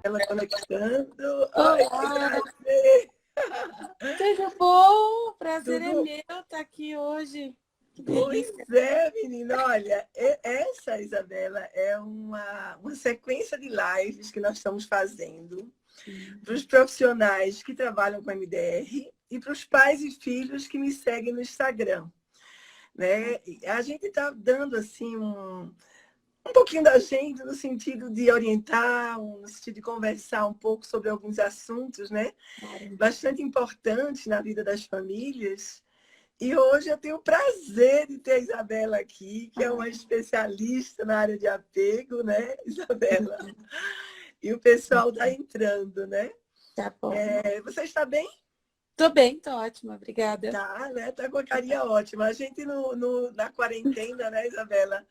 Ela conectando. Ai, que Olá, prazer! tudo bom? Prazer é Tudo. meu estar aqui hoje. Que Pois delícia. é, menina. Olha, essa, Isabela, é uma sequência de lives que nós estamos fazendo para os profissionais que trabalham com MDR e para os pais e filhos que me seguem no Instagram. Né? A gente está dando assim um pouquinho da gente no sentido de orientar, no sentido de conversar um pouco sobre alguns assuntos, né? Claro. Bastante importantes na vida das famílias. E hoje eu tenho o prazer de ter a Isabela aqui, que é uma especialista na área de apego, né, Isabela? E o pessoal está entrando, né? Tá bom. Você está bem? Tô bem, tô ótima, obrigada. Tá, né? Tá com a carinha ótima. A gente na quarentena, né, Isabela?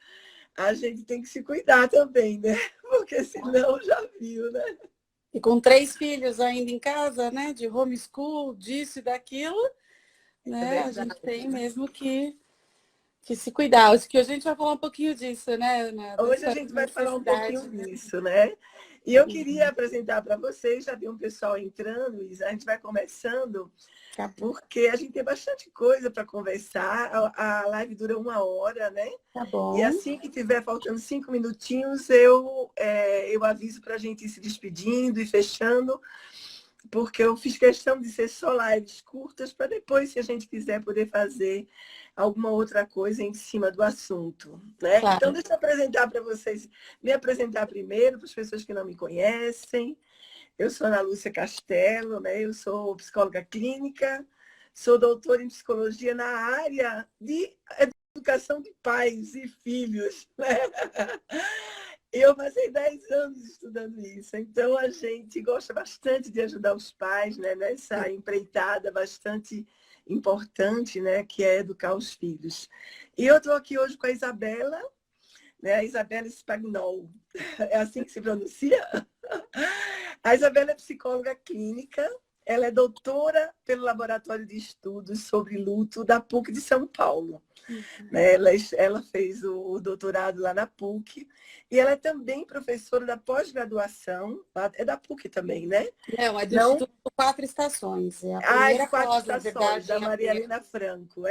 A gente tem que se cuidar também, né? Porque senão já viu, né? E com 3 filhos ainda em casa, né? De homeschool, disso e daquilo, É né? A gente verdade. tem mesmo que se cuidar. Acho que hoje a gente vai falar um pouquinho disso, né, Ana? Hoje a Dessa gente vai falar um pouquinho necessidade. disso, né? E eu queria apresentar para vocês, já tem um pessoal entrando, Isa, a gente vai começando, Tá bom. porque a gente tem bastante coisa para conversar. A live dura 1 hora, né? Tá E bom. assim que tiver faltando 5 minutinhos, eu aviso para a gente ir se despedindo e fechando, porque eu fiz questão de ser só lives curtas, para depois, se a gente quiser, poder fazer alguma outra coisa em cima do assunto, né? Então, Claro. deixa eu apresentar para vocês, me apresentar primeiro, para as pessoas que não me conhecem. Eu sou Ana Lúcia Castelo, né? Eu sou psicóloga clínica, sou doutora em psicologia na área de educação de pais e filhos, né? Eu passei 10 anos estudando isso, então a gente gosta bastante de ajudar os pais, né, nessa empreitada bastante importante, né, que é educar os filhos. E eu estou aqui hoje com a Isabela, né, a Isabela Spagnol, é assim que se pronuncia? A Isabela é psicóloga clínica, ela é doutora pelo Laboratório de Estudos sobre Luto da PUC de São Paulo. Né? Ela fez o doutorado lá na PUC e ela é também professora da pós-graduação, é da PUC também, né? Não, é do Não, Instituto Quatro Estações. É a de primeira 4 pós, na estações, verdade, da em Maria apego. Helena Franco,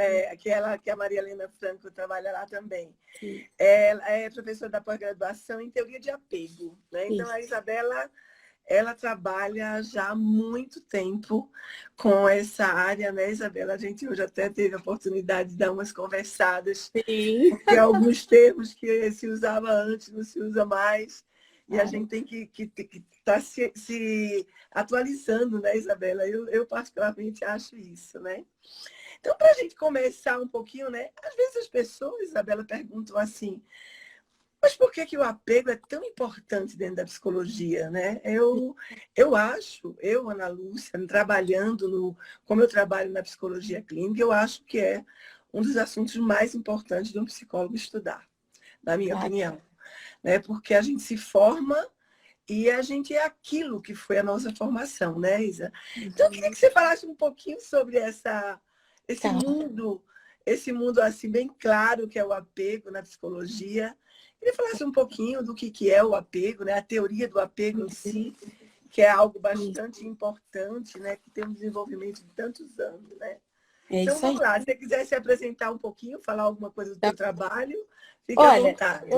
que a Maria Helena Franco trabalha lá também. Sim, Ela é professora da pós-graduação em teoria de apego, né? Então a isso. Isabela ela trabalha já há muito tempo com essa área, né, Isabela? A gente hoje até teve a oportunidade de dar umas conversadas, Sim, porque alguns termos que se usava antes não se usa mais, e a claro. gente tem que estar se atualizando, né, Isabela? Eu particularmente acho isso, né? Então, para a gente começar um pouquinho, né? Às vezes as pessoas, Isabela, perguntam assim, mas por que o apego é tão importante dentro da psicologia, né? Eu acho, Ana Lúcia, trabalhando como eu trabalho na psicologia clínica, eu acho que é um dos assuntos mais importantes de um psicólogo estudar, na minha Claro. opinião. Né? Porque a gente se forma e a gente é aquilo que foi a nossa formação, né, Isa? Então, eu queria que você falasse um pouquinho sobre esse Tá. mundo, esse mundo assim bem claro que é o apego na psicologia. Queria falasse um pouquinho do que é o apego, né? A teoria do apego em si, que é algo bastante importante, né? Que tem um desenvolvimento de tantos anos, né? É Então, isso aí. vamos lá. Se você quiser se apresentar um pouquinho, falar alguma coisa do Tá. teu trabalho, fique à Olha, vontade.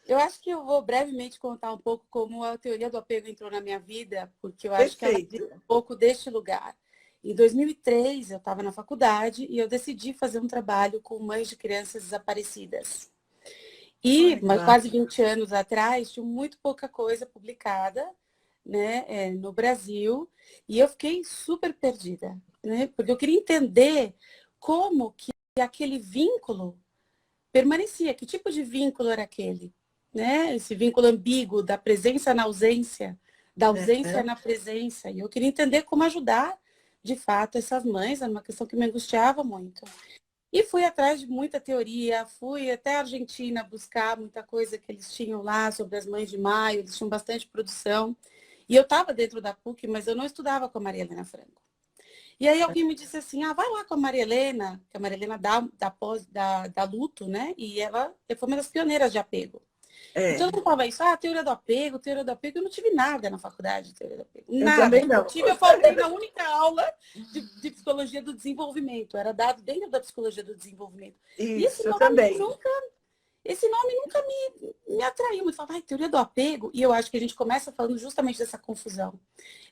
eu acho que eu vou brevemente contar um pouco como a teoria do apego entrou na minha vida, porque eu acho que ela vem Perfeito. um pouco deste lugar. Em 2003, eu estava na faculdade e eu decidi fazer um trabalho com mães de crianças desaparecidas. E, Olha que mas quase bacana. 20 anos atrás, tinha muito pouca coisa publicada, né, no Brasil, e eu fiquei super perdida, né, porque eu queria entender como que aquele vínculo permanecia, que tipo de vínculo era aquele, né, esse vínculo ambíguo da presença na ausência, da ausência Uhum. na presença, e eu queria entender como ajudar, de fato, essas mães, era uma questão que me angustiava muito. E fui atrás de muita teoria, fui até a Argentina buscar muita coisa que eles tinham lá sobre as mães de maio, eles tinham bastante produção. E eu estava dentro da PUC, mas eu não estudava com a Maria Helena Franco. E aí alguém me disse assim, vai lá com a Maria Helena, que a Maria Helena dá luto, né? E ela foi uma das pioneiras de apego. Então, eu falava isso, teoria do apego, eu não tive nada na faculdade de teoria do apego. Eu Nada. também não. Eu faltei na única aula de psicologia do desenvolvimento. Era dado dentro da psicologia do desenvolvimento. Isso, eu também. Esse nome nunca me atraiu muito. Falava, teoria do apego. E eu acho que a gente começa falando justamente dessa confusão.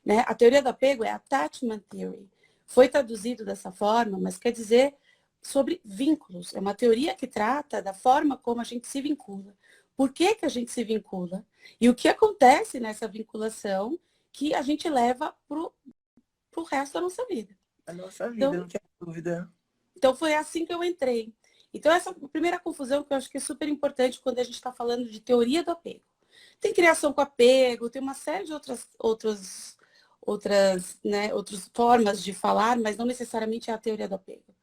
Né? A teoria do apego é attachment theory. Foi traduzido dessa forma, mas quer dizer sobre vínculos. É uma teoria que trata da forma como a gente se vincula. Por que a gente se vincula? E o que acontece nessa vinculação que a gente leva pro resto da nossa vida. A nossa vida, não tem dúvida. Então, foi assim que eu entrei. Então, essa primeira confusão que eu acho que é super importante quando a gente está falando de teoria do apego. Tem criação com apego, tem uma série de outras formas de falar, mas não necessariamente é a teoria do apego.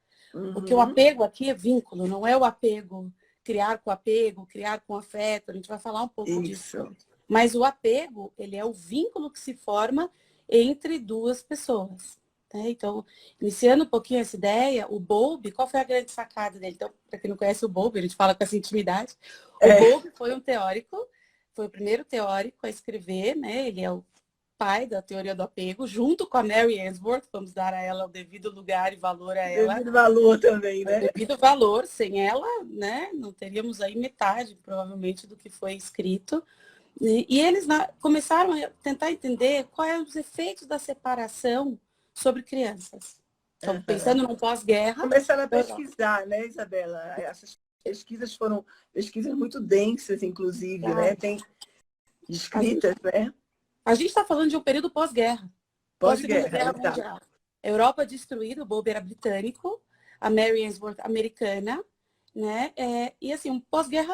Porque o apego aqui é vínculo, não é o apego, criar com apego, criar com afeto, a gente vai falar um pouco disso. Mas o apego, ele é o vínculo que se forma entre duas pessoas. Né? Então, iniciando um pouquinho essa ideia, o Bowlby, qual foi a grande sacada dele? Então, para quem não conhece o Bowlby, a gente fala com essa intimidade. O Bowlby foi um teórico, foi o primeiro teórico a escrever, né? Ele é o pai da teoria do apego, junto com a Mary Ainsworth, vamos dar a ela o devido lugar e valor a ela. Devido valor também, né? O devido valor, sem ela, né, não teríamos aí metade, provavelmente, do que foi escrito. E eles começaram a tentar entender quais eram os efeitos da separação sobre crianças. Então, pensando num pós-guerra... Começaram a pesquisar, né, Isabela? Essas pesquisas foram pesquisas muito densas, inclusive, né? Tem escritas, né? A gente está falando de um período pós-guerra. Pós-guerra, Guerra Mundial. A Europa destruída, o Bowlby era britânico, a Mary Ainsworth americana, né? E assim, um pós-guerra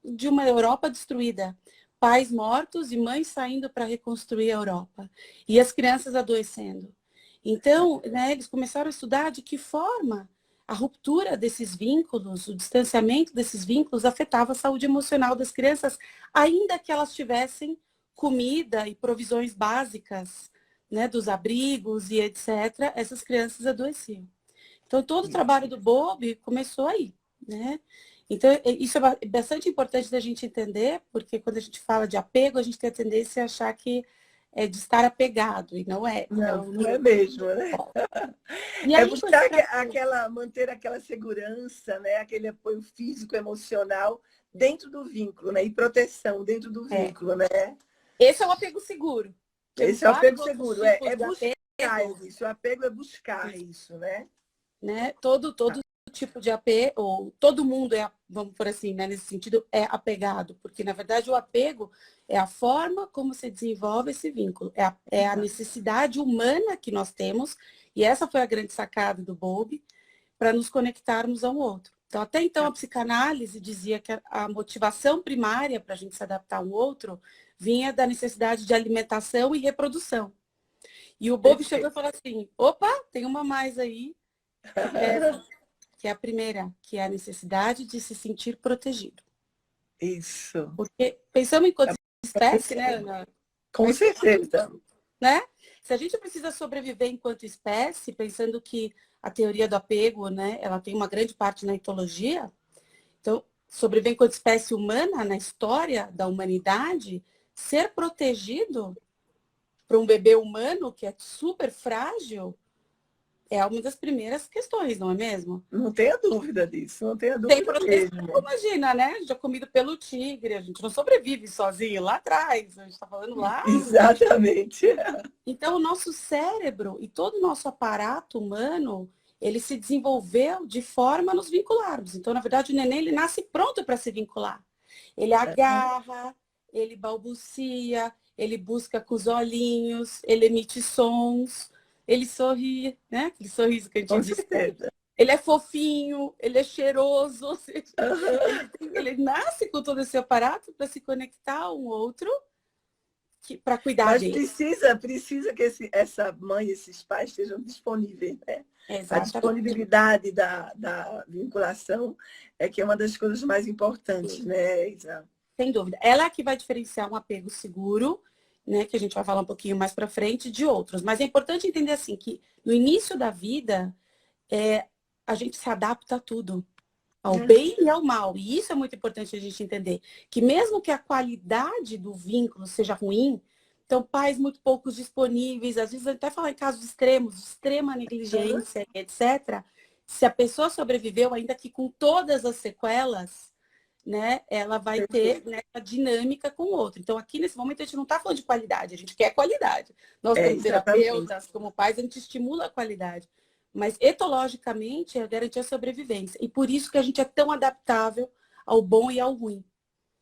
de uma Europa destruída. Pais mortos e mães saindo para reconstruir a Europa. E as crianças adoecendo. Então, né, eles começaram a estudar de que forma a ruptura desses vínculos, o distanciamento desses vínculos afetava a saúde emocional das crianças, ainda que elas tivessem comida e provisões básicas, né, dos abrigos e etc., essas crianças adoeciam. Então, todo o trabalho do Bowlby começou aí, né? Então, isso é bastante importante da gente entender, porque quando a gente fala de apego, a gente tem a tendência a achar que é de estar apegado, e não é. Não é mesmo, né? E aí, buscar manter aquela segurança, né? Aquele apoio físico, emocional dentro do vínculo, né? E proteção dentro do vínculo, né? Esse é o apego seguro. Esse é o apego seguro, é buscar isso. O apego é buscar isso, né? Todo tipo de apego, ou todo mundo vamos por assim, né, nesse sentido, é apegado, porque na verdade o apego é a forma como se desenvolve esse vínculo, é a necessidade humana que nós temos, e essa foi a grande sacada do Bowlby, para nos conectarmos a um outro. Então, até então, a psicanálise dizia que a motivação primária para a gente se adaptar a um outro vinha da necessidade de alimentação e reprodução. E o Bowlby chegou e falou assim, opa, tem uma mais aí, que é a primeira, que é a necessidade de se sentir protegido. Isso. Porque pensamos enquanto espécie, né, Ana? Com certeza. Né? Se a gente precisa sobreviver enquanto espécie, pensando que a teoria do apego, né, ela tem uma grande parte na etologia, então, sobreviver enquanto espécie humana, na história da humanidade, ser protegido para um bebê humano que é super frágil, é uma das primeiras questões, não é mesmo? Não tenha dúvida disso, não tenha dúvida mesmo. Imagina, né? Já comido pelo tigre, a gente não sobrevive sozinho lá atrás, a gente está falando lá. Exatamente. Então, o nosso cérebro e todo o nosso aparato humano, ele se desenvolveu de forma a nos vincularmos. Então, na verdade, o neném, ele nasce pronto para se vincular. Ele agarra, ele balbucia, ele busca com os olhinhos, ele emite sons, ele sorri, né? Aquele sorriso que a gente diz. Ele é fofinho, ele é cheiroso, ou seja, ele nasce com todo esse aparato para se conectar a um outro, para cuidar dele. Mas precisa que essa mãe e esses pais estejam disponíveis, né? Exatamente. A disponibilidade da vinculação é que é uma das coisas mais importantes, né, Isa? Sem dúvida. Ela é que vai diferenciar um apego seguro, né, que a gente vai falar um pouquinho mais para frente, de outros. Mas é importante entender assim que no início da vida a gente se adapta a tudo. ao bem e ao mal. E isso é muito importante a gente entender. Que mesmo que a qualidade do vínculo seja ruim, então pais muito poucos disponíveis, às vezes até falar em casos extremos, extrema negligência, etc. Se a pessoa sobreviveu, ainda que com todas as sequelas, né, ela vai ter, né, a dinâmica com o outro. Então, aqui nesse momento, a gente não está falando de qualidade, a gente quer qualidade. Nós, como terapeutas, como pais, a gente estimula a qualidade. Mas, etologicamente, é garantir a sobrevivência. E por isso que a gente é tão adaptável ao bom e ao ruim.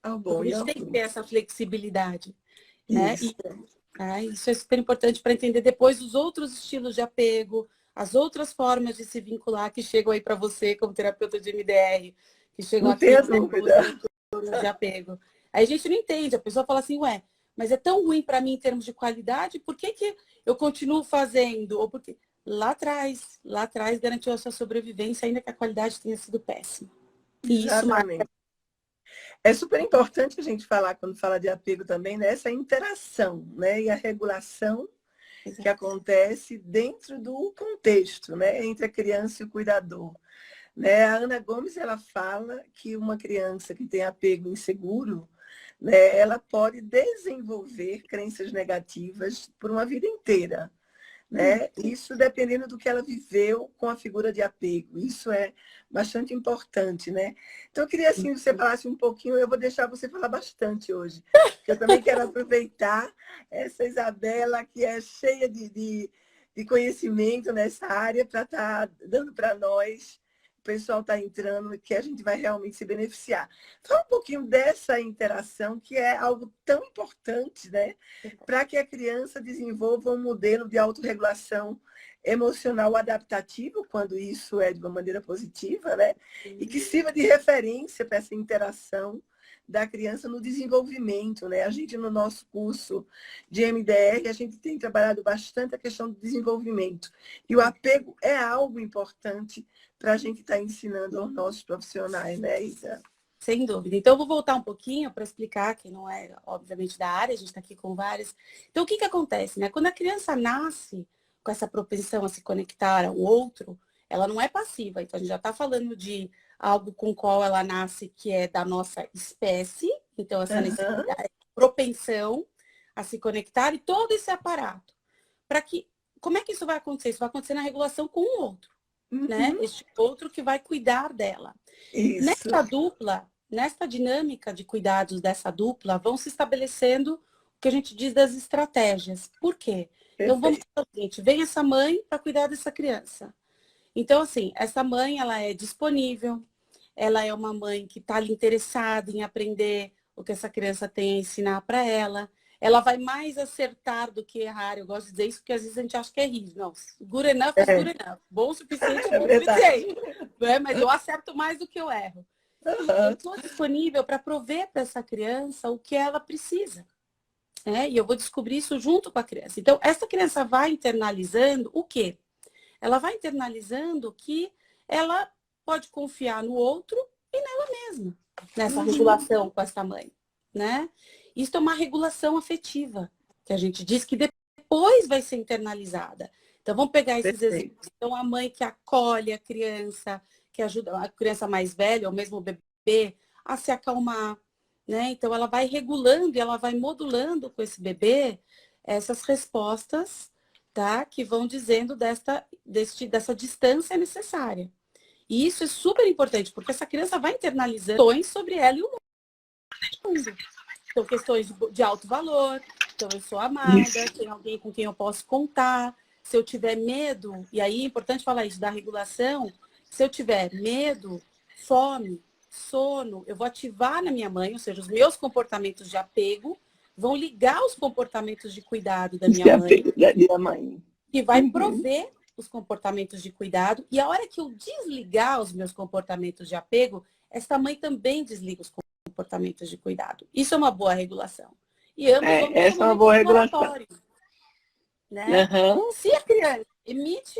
Ao Então, bom a e gente ao tem que ruim. ter essa flexibilidade. Né? Isso. Isso é super importante para entender depois os outros estilos de apego, as outras formas de se vincular que chegam aí para você como terapeuta de MDR, que chegam Não aqui tenha como dúvida. transtornos de apego. Aí a gente não entende, a pessoa fala assim, ué, mas é tão ruim para mim em termos de qualidade, por que que eu continuo fazendo? Ou porque lá atrás garantiu a sua sobrevivência, ainda que a qualidade tenha sido péssima. E isso marca. É super importante a gente falar, quando fala de apego também, nessa interação, né? E a regulação que acontece dentro do contexto, né? Entre a criança e o cuidador. Né? A Ana Gomes, ela fala que uma criança que tem apego inseguro, né, ela pode desenvolver crenças negativas por uma vida inteira. Né? Isso dependendo do que ela viveu com a figura de apego. Isso é bastante importante, né? Então, eu queria, assim, que você falasse um pouquinho, eu vou deixar você falar bastante hoje, porque eu também quero aproveitar essa Isabela, que é cheia de conhecimento nessa área, para estar dando para nós, o pessoal está entrando, que a gente vai realmente se beneficiar. Fala um pouquinho dessa interação, que é algo tão importante, né? Para que a criança desenvolva um modelo de autorregulação emocional adaptativo, quando isso é de uma maneira positiva, né? E que sirva de referência para essa interação da criança no desenvolvimento, né? A gente, no nosso curso de MDR, a gente tem trabalhado bastante a questão do desenvolvimento. E o apego é algo importante para a gente estar ensinando aos nossos profissionais, né, Isa? Sem dúvida. Então, eu vou voltar um pouquinho para explicar, que não é, obviamente, da área, a gente está aqui com várias. Então, o que acontece, né? Quando a criança nasce com essa propensão a se conectar ao outro, ela não é passiva. Então, a gente já está falando de algo com o qual ela nasce, que é da nossa espécie. Então, essa necessidade, propensão a se conectar e todo esse aparato. Para que, como é que isso vai acontecer? Isso vai acontecer na regulação com o outro, né? Este outro que vai cuidar dela. Isso. Nessa dupla, nessa dinâmica de cuidados dessa dupla, vão se estabelecendo o que a gente diz das estratégias. Por quê? Perfeito. Então, vamos fazer o seguinte, vem essa mãe para cuidar dessa criança. Então, assim, essa mãe, ela é disponível, ela é uma mãe que está ali interessada em aprender o que essa criança tem a ensinar para ela. Ela vai mais acertar do que errar. Eu gosto de dizer isso porque às vezes a gente acha que é rígido. Não, good enough is good enough. Bom o suficiente, bom o suficiente. Mas eu acerto mais do que eu erro. Eu estou disponível para prover para essa criança o que ela precisa. E eu vou descobrir isso junto com a criança. Então, essa criança vai internalizando o quê? Ela vai internalizando que ela pode confiar no outro e nela mesma, nessa regulação com essa mãe, né? Isso é uma regulação afetiva, que a gente diz que depois vai ser internalizada. Então, vamos pegar esses exemplos. Então, a mãe que acolhe a criança, que ajuda a criança mais velha, ou mesmo o bebê, a se acalmar, né? Então, ela vai regulando e ela vai modulando com esse bebê essas respostas, tá? Que vão dizendo dessa distância necessária. E isso é super importante, porque essa criança vai internalizando questões sobre ela e o mundo. Então, questões de alto valor, então eu sou amada, tem alguém com quem eu posso contar. Se eu tiver medo, e aí é importante falar isso da regulação, se eu tiver medo, fome, sono, eu vou ativar na minha mãe, ou seja, os meus comportamentos de apego vão ligar os comportamentos de cuidado da minha mãe, que vai prover os comportamentos de cuidado. E a hora que eu desligar os meus comportamentos de apego, essa mãe também desliga os comportamentos de cuidado. Isso é uma boa regulação. E ambos vão ter essa é uma boa regulação. Né? Se a criança emite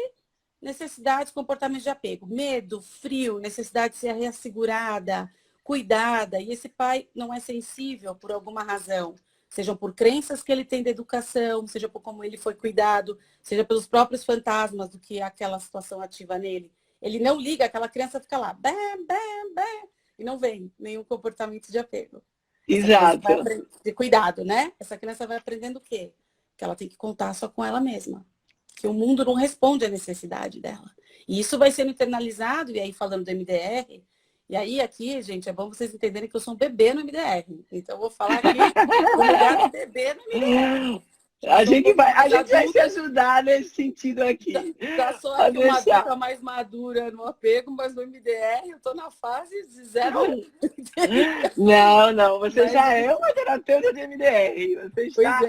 necessidades, comportamentos de apego, medo, frio, necessidade de ser reassegurada, cuidada, e esse pai não é sensível por alguma razão, sejam por crenças que ele tem da educação, seja por como ele foi cuidado, seja pelos próprios fantasmas do que aquela situação ativa nele, ele não liga, aquela criança fica lá, bam, bam, bam, e não vem nenhum comportamento de apego. Exato. De cuidado, né? Essa criança vai aprendendo o quê? Que ela tem que contar só com ela mesma. Que o mundo não responde à necessidade dela. E isso vai sendo internalizado, e aí falando do MDR, e aí aqui, gente, é bom vocês entenderem que eu sou um bebê no MDR. Então eu vou falar aqui do lugar do bebê no MDR. A gente vai se ajudar nesse sentido aqui. Já sou Pode aqui uma deixar. adulta mais madura no apego, mas no MDR eu estou na fase de 0 a 1. Não, você já é uma terapeuta de MDR. Você está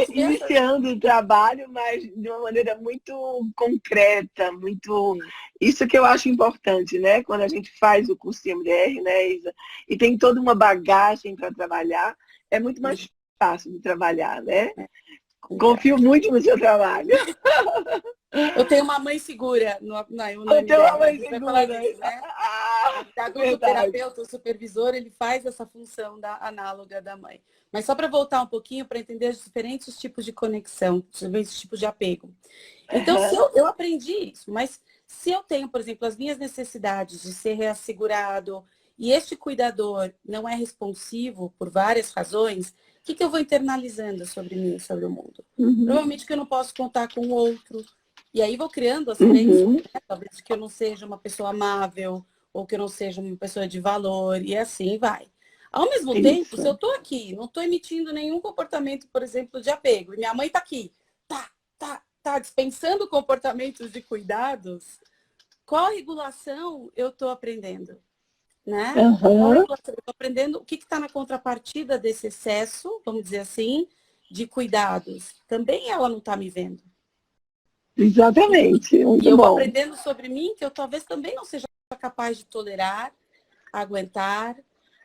iniciando o trabalho, mas de uma maneira muito concreta, muito. Isso que eu acho importante, né? Quando a gente faz o curso de MDR, né, Isa? E tem toda uma bagagem para trabalhar, é muito mais fácil de trabalhar, né? Confio muito no seu trabalho. Eu tenho uma mãe segura no Eu tenho uma mãe segura, disso, né? O terapeuta, o supervisor, ele faz essa função análoga da mãe. Mas só para voltar um pouquinho, para entender os diferentes tipos de conexão, os diferentes tipos de apego. Então, se eu aprendi isso, mas se eu tenho, por exemplo, as minhas necessidades de ser reassegurado e este cuidador não é responsivo por várias razões, o que eu vou internalizando sobre mim, sobre o mundo? Provavelmente que eu não posso contar com o outro. E aí vou criando as crenças, né? Talvez que eu não seja uma pessoa amável, ou que eu não seja uma pessoa de valor, e assim vai. Ao mesmo tempo, se eu estou aqui, não estou emitindo nenhum comportamento, por exemplo, de apego, e minha mãe está aqui, tá dispensando comportamentos de cuidados, qual regulação eu estou aprendendo? Né? Eu estou aprendendo o que está na contrapartida desse excesso, vamos dizer assim, de cuidados. Também ela não está me vendo. Exatamente. E eu vou aprendendo sobre mim que eu talvez também não seja capaz de tolerar, aguentar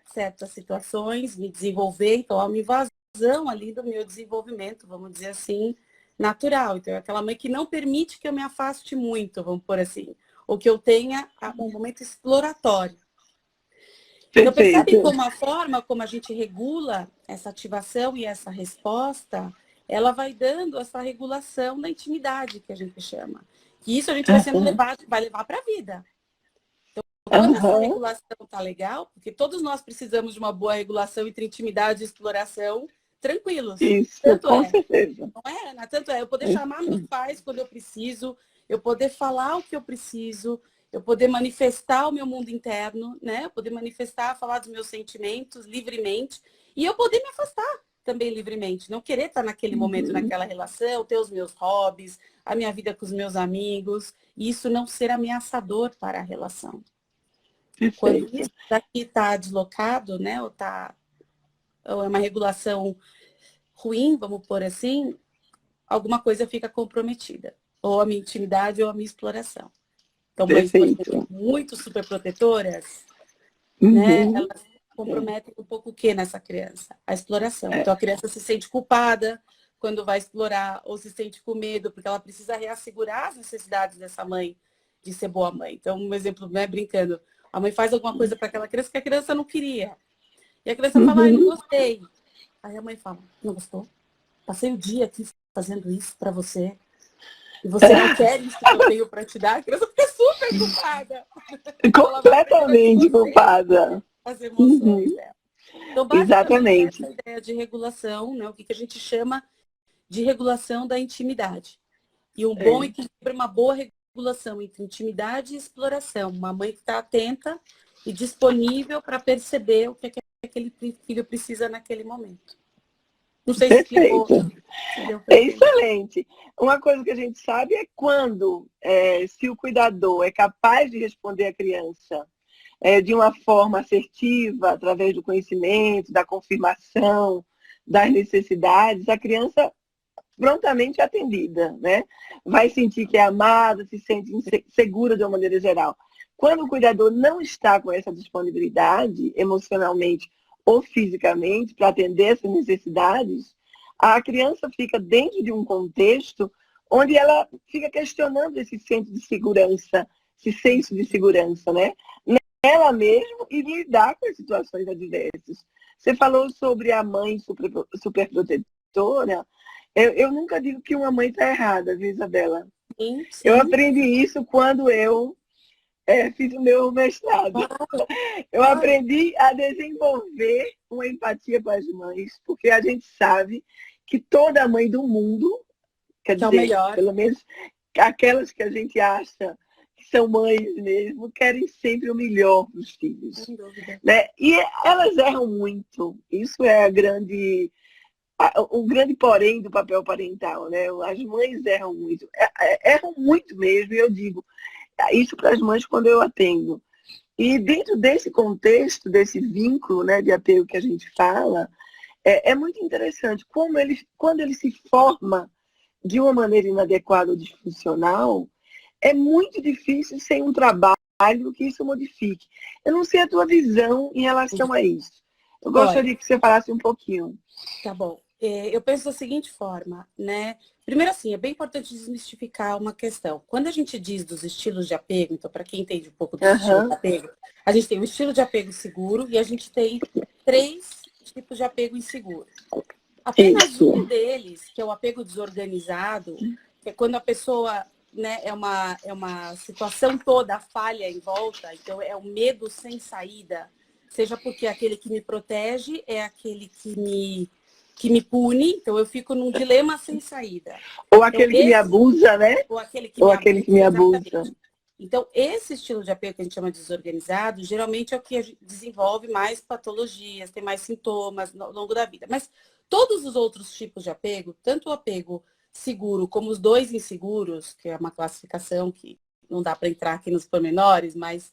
certas situações, me desenvolver. Então, há uma invasão ali do meu desenvolvimento, vamos dizer assim, natural. Então, é aquela mãe que não permite que eu me afaste muito, vamos por assim. Ou que eu tenha um momento exploratório. Então, percebe como a forma como a gente regula essa ativação e essa resposta, ela vai dando essa regulação da intimidade, que a gente chama. E isso a gente vai levar para a vida. Então, quando essa regulação está legal, porque todos nós precisamos de uma boa regulação entre intimidade e exploração, tranquilos. Isso, com certeza. Não é, Ana? Tanto é eu poder chamar meus pais quando eu preciso, eu poder falar o que eu preciso, eu poder manifestar o meu mundo interno, né? Eu poder manifestar, falar dos meus sentimentos livremente e eu poder me afastar também livremente. Não querer estar naquele momento, naquela relação, ter os meus hobbies, a minha vida com os meus amigos, e isso não ser ameaçador para a relação. Quando isso daqui está deslocado, né? Ou é uma regulação ruim, vamos pôr assim, alguma coisa fica comprometida. Ou a minha intimidade ou a minha exploração. Então, mães muito super protetoras, né? Elas comprometem um pouco o que nessa criança? A exploração. Então, a criança se sente culpada quando vai explorar, ou se sente com medo, porque ela precisa reassegurar as necessidades dessa mãe de ser boa mãe. Então, um exemplo, né, brincando, a mãe faz alguma coisa para aquela criança que a criança não queria. E a criança fala, não gostei. Aí a mãe fala, não gostou? Passei o dia aqui fazendo isso para você. E você não quer isso que eu tenho para te dar? A criança fica super culpada. Completamente culpada. As emoções dela. Então, exatamente. Essa ideia de regulação, né? O que a gente chama de regulação da intimidade. E um bom equilíbrio, uma boa regulação entre intimidade e exploração. Uma mãe que está atenta e disponível para perceber o que aquele filho precisa naquele momento. Não sei se explicou. Excelente. Uma coisa que a gente sabe é quando, se o cuidador é capaz de responder à criança de uma forma assertiva, através do conhecimento, da confirmação, das necessidades, a criança prontamente é atendida, né? Vai sentir que é amada, se sente segura de uma maneira geral. Quando o cuidador não está com essa disponibilidade, emocionalmente ou fisicamente, para atender essas necessidades, a criança fica dentro de um contexto onde ela fica questionando esse senso de segurança, né? Ela mesma e lidar com as situações adversas. Você falou sobre a mãe superprotetora. Eu nunca digo que uma mãe está errada, viu, Isabela? Sim, Eu sim. aprendi isso quando eu fiz o meu mestrado. Eu Claro. aprendi a desenvolver uma empatia com as mães, porque a gente sabe que toda mãe do mundo, quer Que é o dizer, melhor. pelo menos aquelas que a gente acha que são mães mesmo, querem sempre o melhor para os filhos. Sem dúvida. Né? E elas erram muito. Isso é o grande porém do papel parental. Né? As mães erram muito. Erram muito mesmo, e eu digo isso para as mães quando eu atendo. E dentro desse contexto, desse vínculo, né, de apego que a gente fala, é muito interessante como quando ele se forma de uma maneira inadequada ou disfuncional, é muito difícil sem um trabalho que isso modifique. Eu não sei a tua visão em relação a isso. Eu Olha, gostaria que você falasse um pouquinho. tá bom. Eu penso da seguinte forma, né? Primeiro, assim, é bem importante desmistificar uma questão. Quando a gente diz dos estilos de apego, então, para quem entende um pouco dos estilos de Aham, apego, a gente tem o estilo de apego seguro e a gente tem 3 tipos de apego inseguro. Apenas isso. um deles, que é o apego desorganizado, que é quando a pessoa, né, é uma situação toda falha em volta, então é o medo sem saída, seja porque aquele que me protege é aquele que me pune, então eu fico num dilema sem saída. Ou Então, aquele que me abusa, né? ou aquele que Ou me aquele que abusa, me abusa. exatamente. Então, esse estilo de apego que a gente chama de desorganizado, geralmente é o que a gente desenvolve mais patologias, tem mais sintomas ao longo da vida. Mas todos os outros tipos de apego, tanto o apego seguro como os dois inseguros, que é uma classificação que não dá para entrar aqui nos pormenores, mas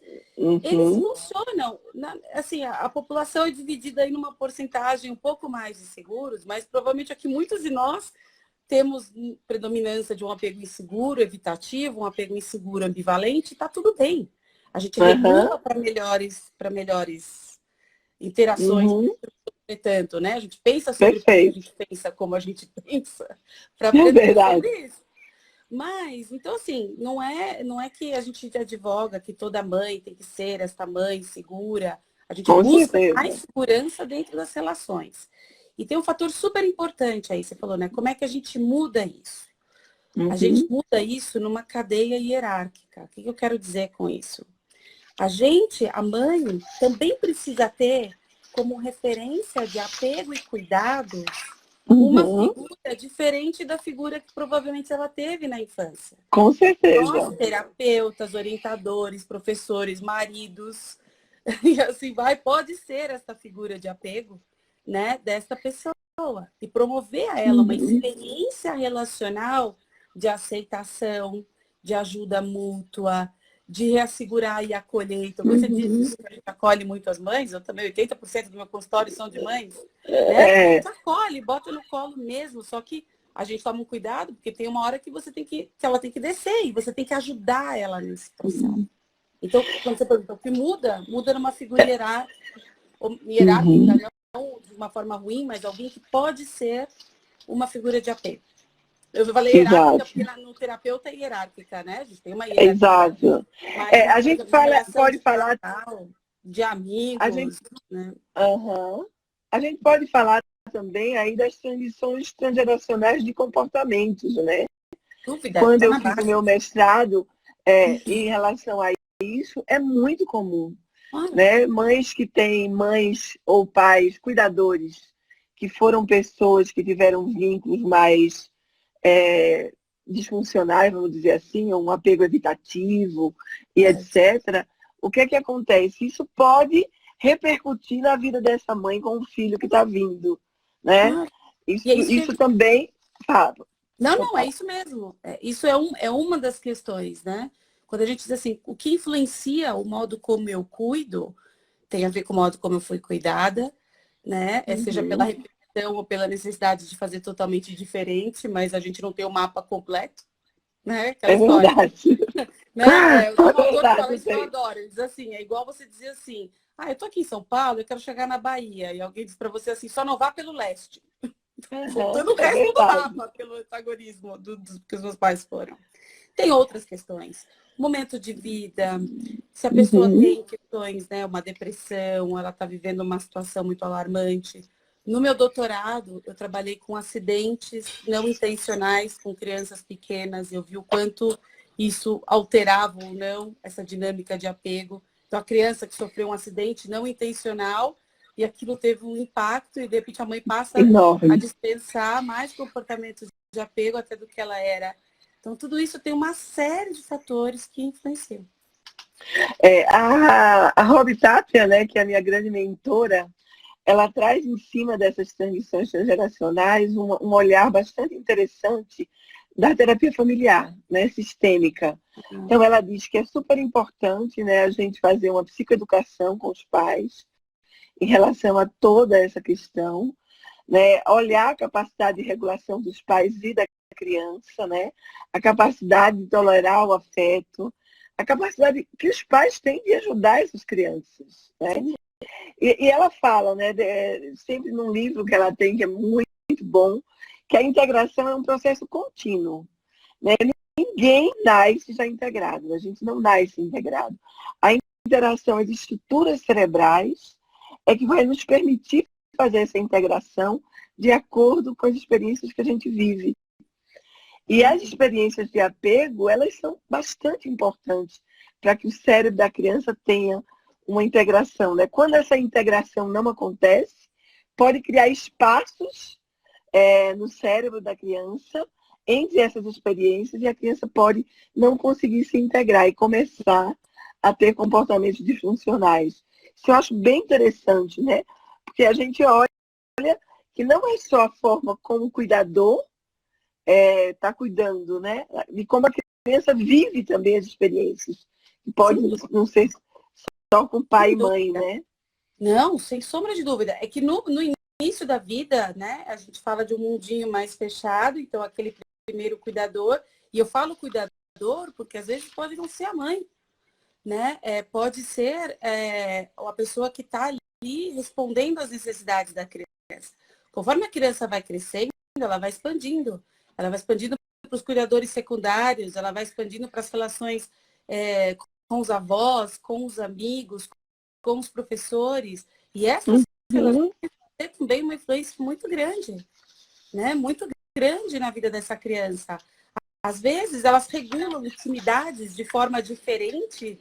eles Uhum. funcionam. Assim, a população é dividida em uma porcentagem um pouco mais de seguros, mas provavelmente aqui muitos de nós temos predominância de um apego inseguro, evitativo, um apego inseguro ambivalente, está tudo bem. A gente Aham. regula para melhores interações, Uhum. entretanto, né? A gente pensa sobre por que a Perfeito. gente pensa como a gente pensa, para É aprender verdade. sobre isso. Mas, então, assim, não é que a gente advoga que toda mãe tem que ser esta mãe segura. A gente Com busca mais certeza. segurança dentro das relações. E tem um fator super importante aí, você falou, né? Como é que a gente muda isso? A gente Uhum. muda isso numa cadeia hierárquica. O que eu quero dizer com isso? A mãe, também precisa ter como referência de apego e cuidado uma Uhum. figura diferente da figura que provavelmente ela teve na infância. Com Nós, certeza. terapeutas, orientadores, professores, maridos, e assim vai, pode ser essa figura de apego, né, desta pessoa e promover a ela uma Uhum. experiência relacional de aceitação, de ajuda mútua, de reassegurar e acolher. Então, quando você diz Uhum. isso, que a gente acolhe muito as mães, eu também, 80% do meu consultório são de mães, né? A É, gente acolhe, bota no colo mesmo, só que a gente toma um cuidado, porque tem uma hora que que ela tem que descer e você tem que ajudar ela nesse processo. Então, quando você pergunta o que muda, muda numa figura uhum. hierárquica, não de uma forma ruim, mas alguém que pode ser uma figura de apego. Eu falei hierárquica Exato. porque no terapeuta é hierárquica, né? A gente tem uma hierarquia. Exato. Mas, A por gente exemplo, na fala, relação pode de falar, casal, de a gente, amigos, né? uhum. A gente pode falar também aí das transições transgeracionais de comportamentos, né? Dúvida, Quando tá eu na fiz o base. meu mestrado, em relação a isso, é muito comum, Claro, né? Mães que têm mães ou pais cuidadores, que foram pessoas que tiveram vínculos mais disfuncionais, vamos dizer assim, ou um apego evitativo e certo. etc. O que é que acontece? Isso pode repercutir na vida dessa mãe com o filho que está vindo, né? Claro. E é Isso, isso que isso também, fala, Não, pode não, é falar. isso mesmo. Isso é uma das questões, né? Quando a gente diz assim, o que influencia o modo como eu cuido, tem a ver com o modo como eu fui cuidada, né? Seja pela Uhum. repetição ou pela necessidade de fazer totalmente diferente, mas a gente não tem o mapa completo, né? Aquela É história. verdade. Né? Tem É um autor que fala verdade, isso que eu tem. adoro. Ele diz assim, é igual você dizer assim, eu tô aqui em São Paulo, eu quero chegar na Bahia. E alguém diz para você assim, só não vá pelo leste. Uhum. Faltando o É resto do verdade. mapa pelo antagonismo dos que os meus pais foram. Tem outras questões. Momento de vida, se a pessoa Uhum. tem questões, né, uma depressão, ela está vivendo uma situação muito alarmante, No meu doutorado, eu trabalhei com acidentes não intencionais com crianças pequenas. Eu vi o quanto isso alterava ou não essa dinâmica de apego. Então, a criança que sofreu um acidente não intencional e aquilo teve um impacto e, de repente, a mãe passa a Enorme. dispensar mais comportamentos de apego até do que ela era. Então, tudo isso tem uma série de fatores que influenciam. A Rob Tapia, né, que é a minha grande mentora, ela traz em cima dessas transmissões transgeracionais um olhar bastante interessante da terapia familiar, né, sistêmica. Então, ela diz que é super importante, né, a gente fazer uma psicoeducação com os pais em relação a toda essa questão, né, olhar a capacidade de regulação dos pais e da criança, né, a capacidade de tolerar o afeto, a capacidade que os pais têm de ajudar essas crianças, né? E ela fala, né, sempre num livro que ela tem, que é muito bom, que a integração é um processo contínuo. Né? Ninguém nasce já integrado, a gente não nasce integrado. A interação, as estruturas cerebrais, é que vai nos permitir fazer essa integração de acordo com as experiências que a gente vive. E as experiências de apego, elas são bastante importantes para que o cérebro da criança tenha uma integração. Né? Quando essa integração não acontece, pode criar espaços no cérebro da criança entre essas experiências e a criança pode não conseguir se integrar e começar a ter comportamentos disfuncionais. Isso eu acho bem interessante, né? Porque a gente olha que não é só a forma como o cuidador está cuidando, né? E como a criança vive também as experiências. Que pode não ser só com pai e mãe, né? Não, sem sombra de dúvida. É que no início da vida, né, a gente fala de um mundinho mais fechado, então aquele primeiro cuidador, e eu falo cuidador porque às vezes pode não ser a mãe, né? Pode ser a pessoa que está ali respondendo às necessidades da criança. Conforme a criança vai crescendo, ela vai expandindo. Ela vai expandindo para os cuidadores secundários, ela vai expandindo para as relações com os avós, com os amigos, com os professores. E essas relações têm também uma influência muito grande, né? Muito grande na vida dessa criança. Às vezes, elas regulam intimidades de forma diferente.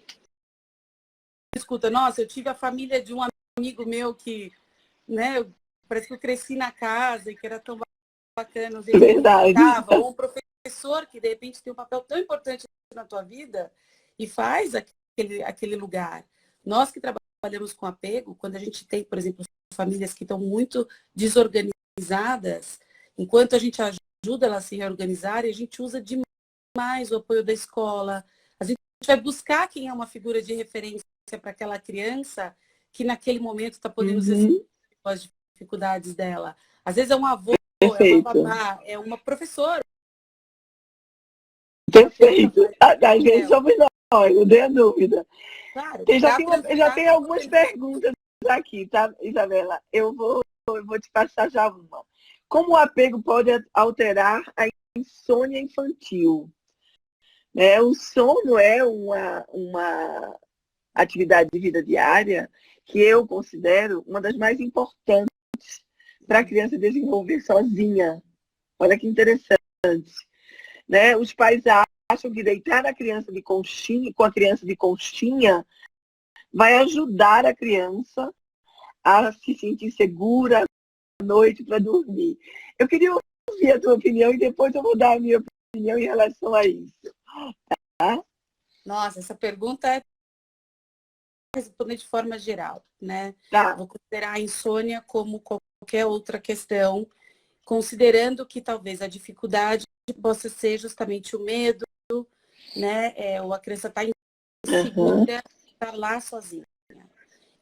Escuta, nossa, eu tive a família de um amigo meu que, né, parece que eu cresci na casa e que era tão bacana, o jeito que ele me tratava, ou um professor que, de repente, tem um papel tão importante na tua vida e faz aquele lugar. Nós que trabalhamos com apego, quando a gente tem, por exemplo, famílias que estão muito desorganizadas, enquanto a gente ajuda elas a se reorganizarem, a gente usa demais o apoio da escola. A gente vai buscar quem é uma figura de referência para aquela criança que naquele momento está podendo exercer as dificuldades dela. Às vezes é um avô, Perfeito. é uma babá, é uma professora. Perfeito. Às vezes somos nós, não tenho dúvida. Claro, Já tem algumas perguntas aqui, tá, Isabela? Eu vou te passar já uma. Como o apego pode alterar a insônia infantil? Né? O sono é uma atividade de vida diária que eu considero uma das mais importantes para a criança desenvolver sozinha. Olha que interessante. Né? Os pais acham que deitar a criança de conchinha, com a criança de conchinha vai ajudar a criança a se sentir segura à noite para dormir. Eu queria ouvir a tua opinião e depois eu vou dar a minha opinião em relação a isso. Tá? Nossa, essa pergunta é responder de forma geral, né? Tá. Vou considerar a insônia como qualquer outra questão, considerando que talvez a dificuldade possa ser justamente o medo, né? Ou a criança está insegura, estar lá sozinha.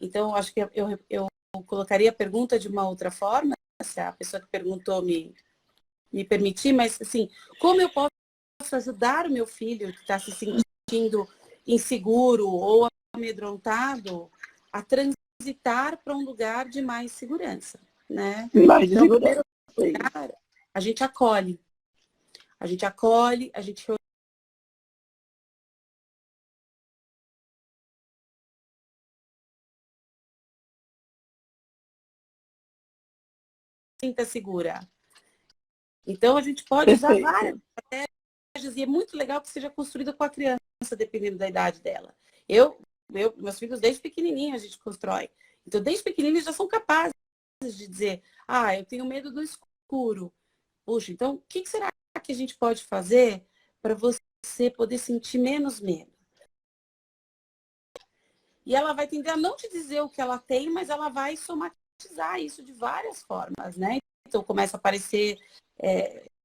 Então, acho que eu colocaria a pergunta de uma outra forma, se a pessoa que perguntou me permitir, mas assim, como eu posso ajudar o meu filho que está se sentindo inseguro ou amedrontado a transitar para um lugar de mais segurança, né? Mais de Então, segurança. em primeiro lugar, a gente acolhe, a gente sinta segura. Então, a gente pode usar várias estratégias e é muito legal que seja construída com a criança, dependendo da idade dela. Meus filhos, desde pequenininho, a gente constrói. Então, desde pequenininho, já são capazes de dizer, eu tenho medo do escuro. Puxa, então, o que será que a gente pode fazer para você poder sentir menos medo? E ela vai tender a não te dizer o que ela tem, mas ela vai somatizar isso de várias formas, né? Então, começa a aparecer,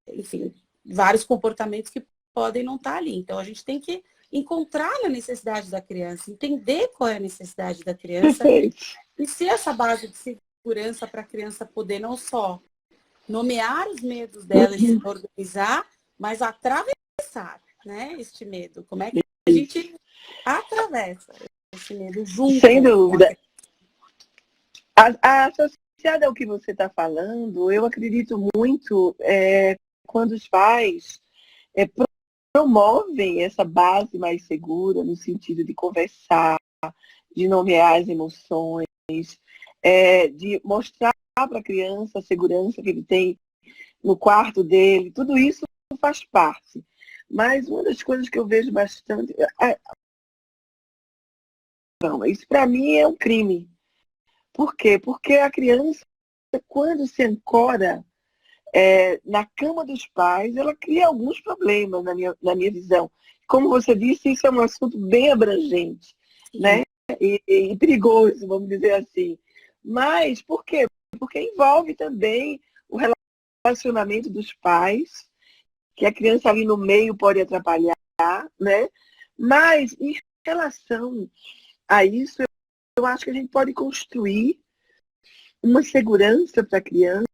enfim, vários comportamentos que podem não estar ali. Então, a gente tem que encontrar na necessidade da criança, entender qual é a necessidade da criança e ser essa base de segurança para a criança poder não só nomear os medos dela e se organizar, mas atravessar, né, este medo. Como é que a gente atravessa esse medo junto? Sem dúvida. Associada ao que você está falando, eu acredito muito quando os pais promovem essa base mais segura, no sentido de conversar, de nomear as emoções, de mostrar para a criança a segurança que ele tem no quarto dele, tudo isso faz parte. Mas uma das coisas que eu vejo bastante... Isso para mim é um crime. Por quê? Porque a criança, quando se ancora na cama dos pais, ela cria alguns problemas na minha visão. Como você disse, isso é um assunto bem abrangente, né? E perigoso, vamos dizer assim. Mas por quê? Porque envolve também o relacionamento dos pais, que a criança ali no meio pode atrapalhar, né? Mas em relação a isso, eu acho que a gente pode construir uma segurança para a criança,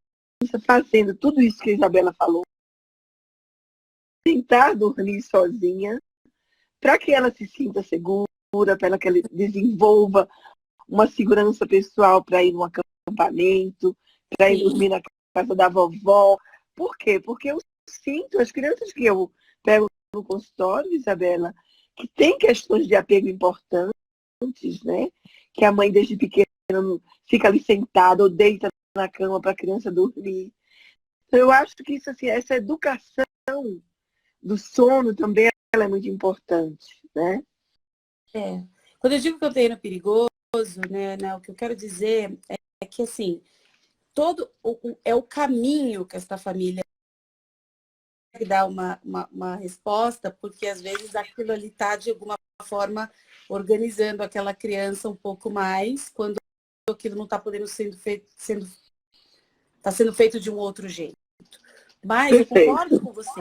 fazendo tudo isso que a Isabela falou, tentar dormir sozinha, para que ela se sinta segura, para que ela desenvolva uma segurança pessoal para ir num acampamento, para ir dormir na casa da vovó. Por quê? Porque eu sinto, as crianças que eu pego no consultório, Isabela, que tem questões de apego importantes, né? Que a mãe desde pequena fica ali sentada ou deita na cama para a criança dormir. Então, eu acho que isso, assim, essa educação do sono também ela é muito importante, né? Quando eu digo que eu treino perigoso, né, o que eu quero dizer é que, assim, é o caminho que essa família dá uma resposta, porque às vezes aquilo ali está, de alguma forma, organizando aquela criança um pouco mais, quando aquilo não está podendo está sendo feito de um outro jeito. Mas eu concordo com você.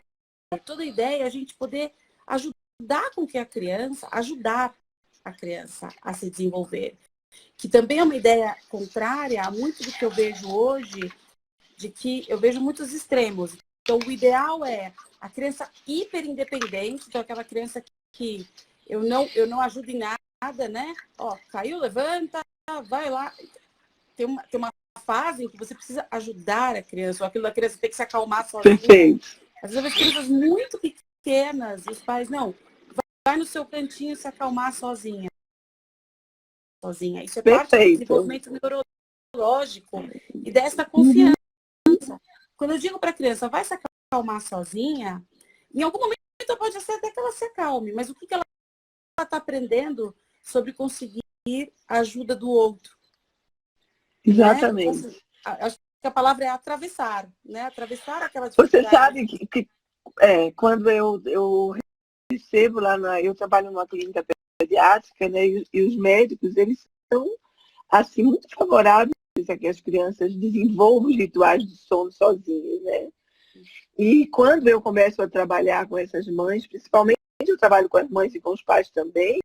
Toda a ideia é a gente poder ajudar a criança a se desenvolver. Que também é uma ideia contrária a muito do que eu vejo hoje, de que eu vejo muitos extremos. Então, o ideal é a criança hiper independente, então aquela criança que eu não ajudo em nada, né? Ó, caiu, levanta, vai lá. Tem uma fase em que você precisa ajudar a criança, ou aquilo da criança tem que se acalmar sozinha. Perfeito. Às vezes, as crianças muito pequenas, os pais, não, vai no seu cantinho se acalmar sozinha. Isso é parte do desenvolvimento neurológico e dessa confiança. Quando eu digo para a criança, vai se acalmar sozinha, em algum momento pode ser até que ela se acalme, mas o que ela está aprendendo sobre conseguir a ajuda do outro? Exatamente. Né? Então, acho que a palavra é atravessar, né? Atravessar aquela dificuldade. Você sabe que quando eu recebo eu trabalho numa clínica pediátrica, né? E os médicos, eles são assim muito favoráveis a que as crianças desenvolvam os rituais de sono sozinhas, né? E quando eu começo a trabalhar com essas mães, principalmente eu trabalho com as mães e com os pais também,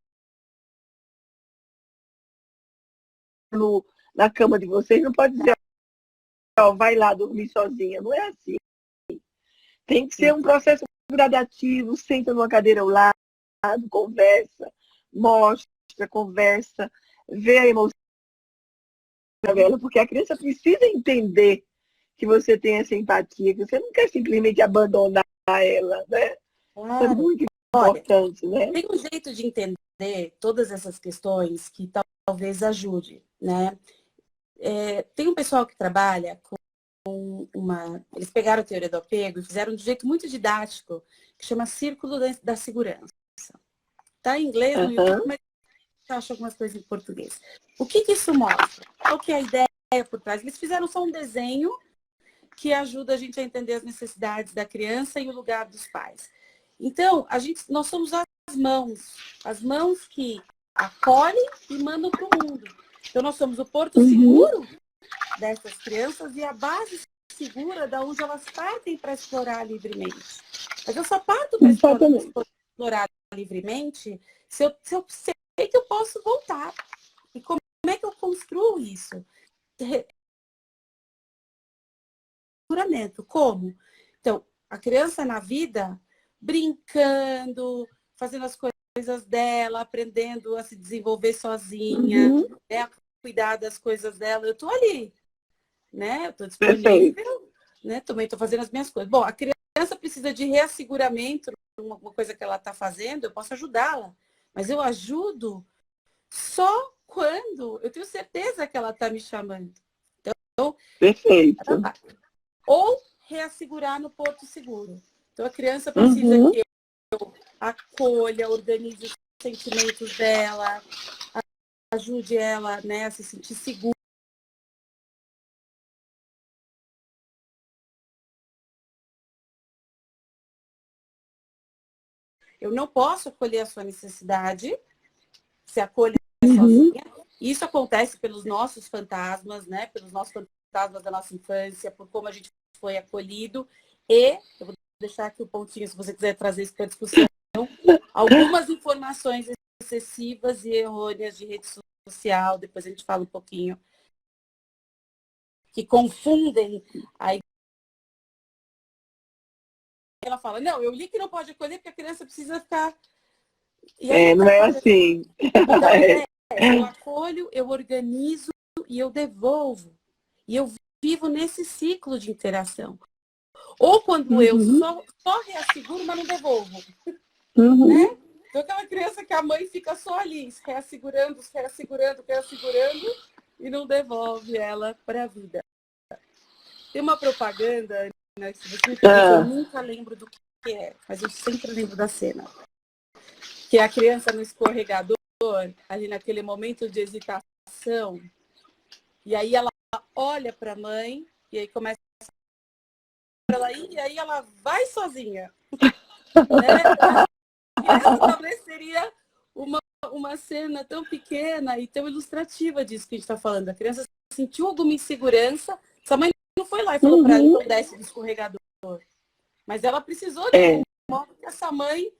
na cama de vocês, não pode dizer, vai lá dormir sozinha. Não é assim. Tem que ser um processo gradativo, senta numa cadeira ao lado, conversa, mostra, conversa, vê a emoção dela, porque a criança precisa entender que você tem essa empatia, que você não quer simplesmente abandonar ela, né? Claro. É muito importante, né? Tem um jeito de entender todas essas questões que talvez ajude, né? Tem um pessoal que trabalha com Eles pegaram a teoria do apego e fizeram de um jeito muito didático, que chama Círculo da Segurança. Tá em inglês no YouTube, mas eu acho algumas coisas em português. O que isso mostra? Qual que é a ideia por trás? Eles fizeram só um desenho que ajuda a gente a entender as necessidades da criança e o lugar dos pais. Então, nós somos as mãos que acolhem e mandam para o mundo. Então, nós somos o porto seguro dessas crianças e a base segura da onde elas partem para explorar livremente. Mas eu só parto para explorar livremente se eu sei que eu posso voltar. E como é que eu construo isso? Como? Então, a criança na vida, brincando, fazendo as coisas dela, aprendendo a se desenvolver sozinha, né, a cuidar das coisas dela. Eu estou ali, né? Eu estou disponível, né? Também estou fazendo as minhas coisas. Bom, a criança precisa de reasseguramento, uma coisa que ela está fazendo, eu posso ajudá-la. Mas eu ajudo só quando eu tenho certeza que ela está me chamando. Então, perfeito. Ou reassegurar no porto seguro. Então, a criança precisa que eu acolha, organize os sentimentos dela, ajude ela, né, a se sentir segura. Eu não posso acolher a sua necessidade, se acolher sozinha. Isso acontece pelos nossos fantasmas, né, pelos nossos fantasmas da nossa infância, por como a gente foi acolhido. E, eu vou deixar aqui o pontinho, se você quiser trazer isso para a discussão, algumas informações excessivas e errôneas de rede social, depois a gente fala um pouquinho, que confundem a. Ela fala, não, eu li que não pode acolher porque a criança precisa ficar. E aí, não é assim. Eu acolho, eu organizo e eu devolvo. E eu vivo nesse ciclo de interação. Ou quando eu só reasseguro, mas não devolvo. Né? Então, aquela criança que a mãe fica só ali, reassegurando e não devolve ela para a vida. Tem uma propaganda, né, se você me pergunta, eu nunca lembro do que é, mas eu sempre lembro da cena. Que é a criança no escorregador, ali naquele momento de hesitação, e aí ela olha para a mãe, e aí começa para ela ir, e aí ela vai sozinha. Né? Essa talvez seria uma cena tão pequena e tão ilustrativa disso que a gente está falando. A criança sentiu alguma insegurança, sua mãe não foi lá e falou para ela, então desce do escorregador. Mas ela precisou de um modo que essa mãe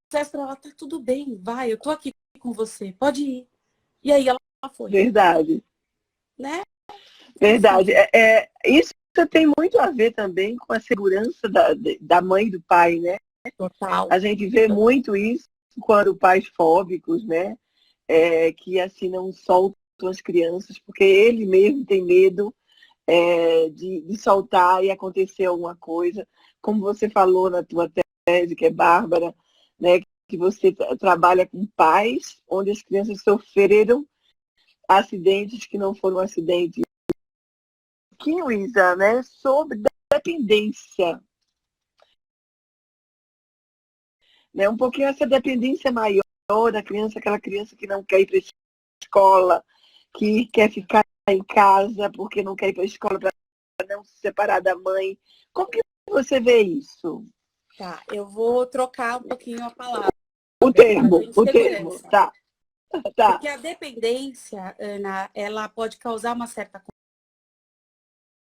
dissesse para ela, tá tudo bem, vai, eu tô aqui com você, pode ir. E aí ela foi. Verdade. Né? Verdade. Isso tem muito a ver também com a segurança da mãe e do pai, né? Total. A gente vê muito isso quando pais fóbicos, né? Que assim não soltam as crianças, porque ele mesmo tem medo de soltar e acontecer alguma coisa. Como você falou na tua tese, que é Bárbara, né? Que você trabalha com pais onde as crianças sofreram acidentes que não foram acidentes. Aqui, Luísa, né? Sobre dependência. Né? Um pouquinho essa dependência maior da criança, aquela criança que não quer ir para a escola, que quer ficar em casa porque não quer ir para a escola para não se separar da mãe. Como que você vê isso? Tá, eu vou trocar um pouquinho a palavra. O termo, tá. Porque a dependência, Ana, ela pode causar uma certa...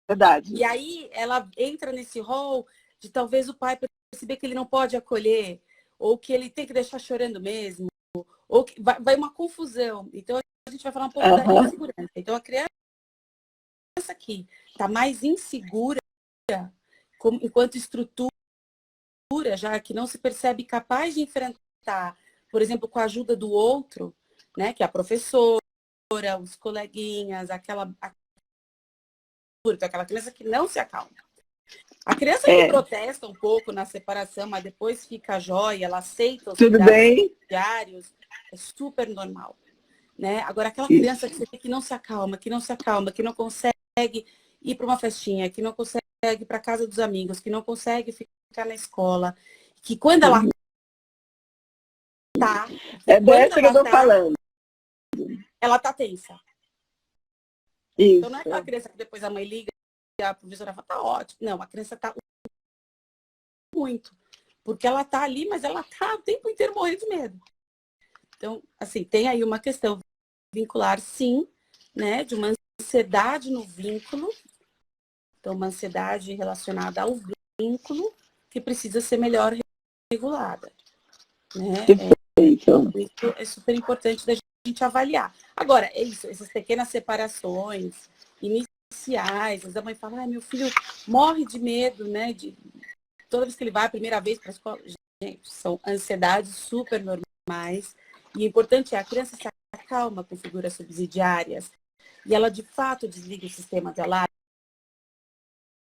Verdade. E aí ela entra nesse rol de talvez o pai perceber que ele não pode acolher, ou que ele tem que deixar chorando mesmo, ou que vai uma confusão. Então a gente vai falar um pouco da insegurança. Então a criança que está mais insegura, enquanto estrutura, já que não se percebe capaz de enfrentar, por exemplo, com a ajuda do outro, né, que é a professora, os coleguinhas, aquela criança que não se acalma. A criança que protesta um pouco na separação, mas depois fica jóia, ela aceita os cuidados diários, é super normal. Né? Agora, aquela criança que você vê que não se acalma, que não consegue, ir para uma festinha, que não consegue ir para casa dos amigos, que não consegue ficar na escola, que quando ela tá, É dessa que eu tô falando. ela tá tensa. Isso. Então não é aquela criança que depois a mãe liga e a professora fala, tá ótimo. Não, a criança tá muito. Porque ela tá ali, mas ela tá o tempo inteiro morrendo de medo. Então, assim, tem aí uma questão vincular, sim, né? De uma ansiedade no vínculo. Então, uma ansiedade relacionada ao vínculo que precisa ser melhor regulada. Né? Isso é super importante da gente avaliar. Agora, é isso, essas pequenas separações iniciais, a mãe fala, meu filho morre de medo, né? Toda vez que ele vai a primeira vez para a escola. Gente, são ansiedades super normais. E o importante é a criança se acalma com figuras subsidiárias e ela, de fato, desliga o sistema de alarme.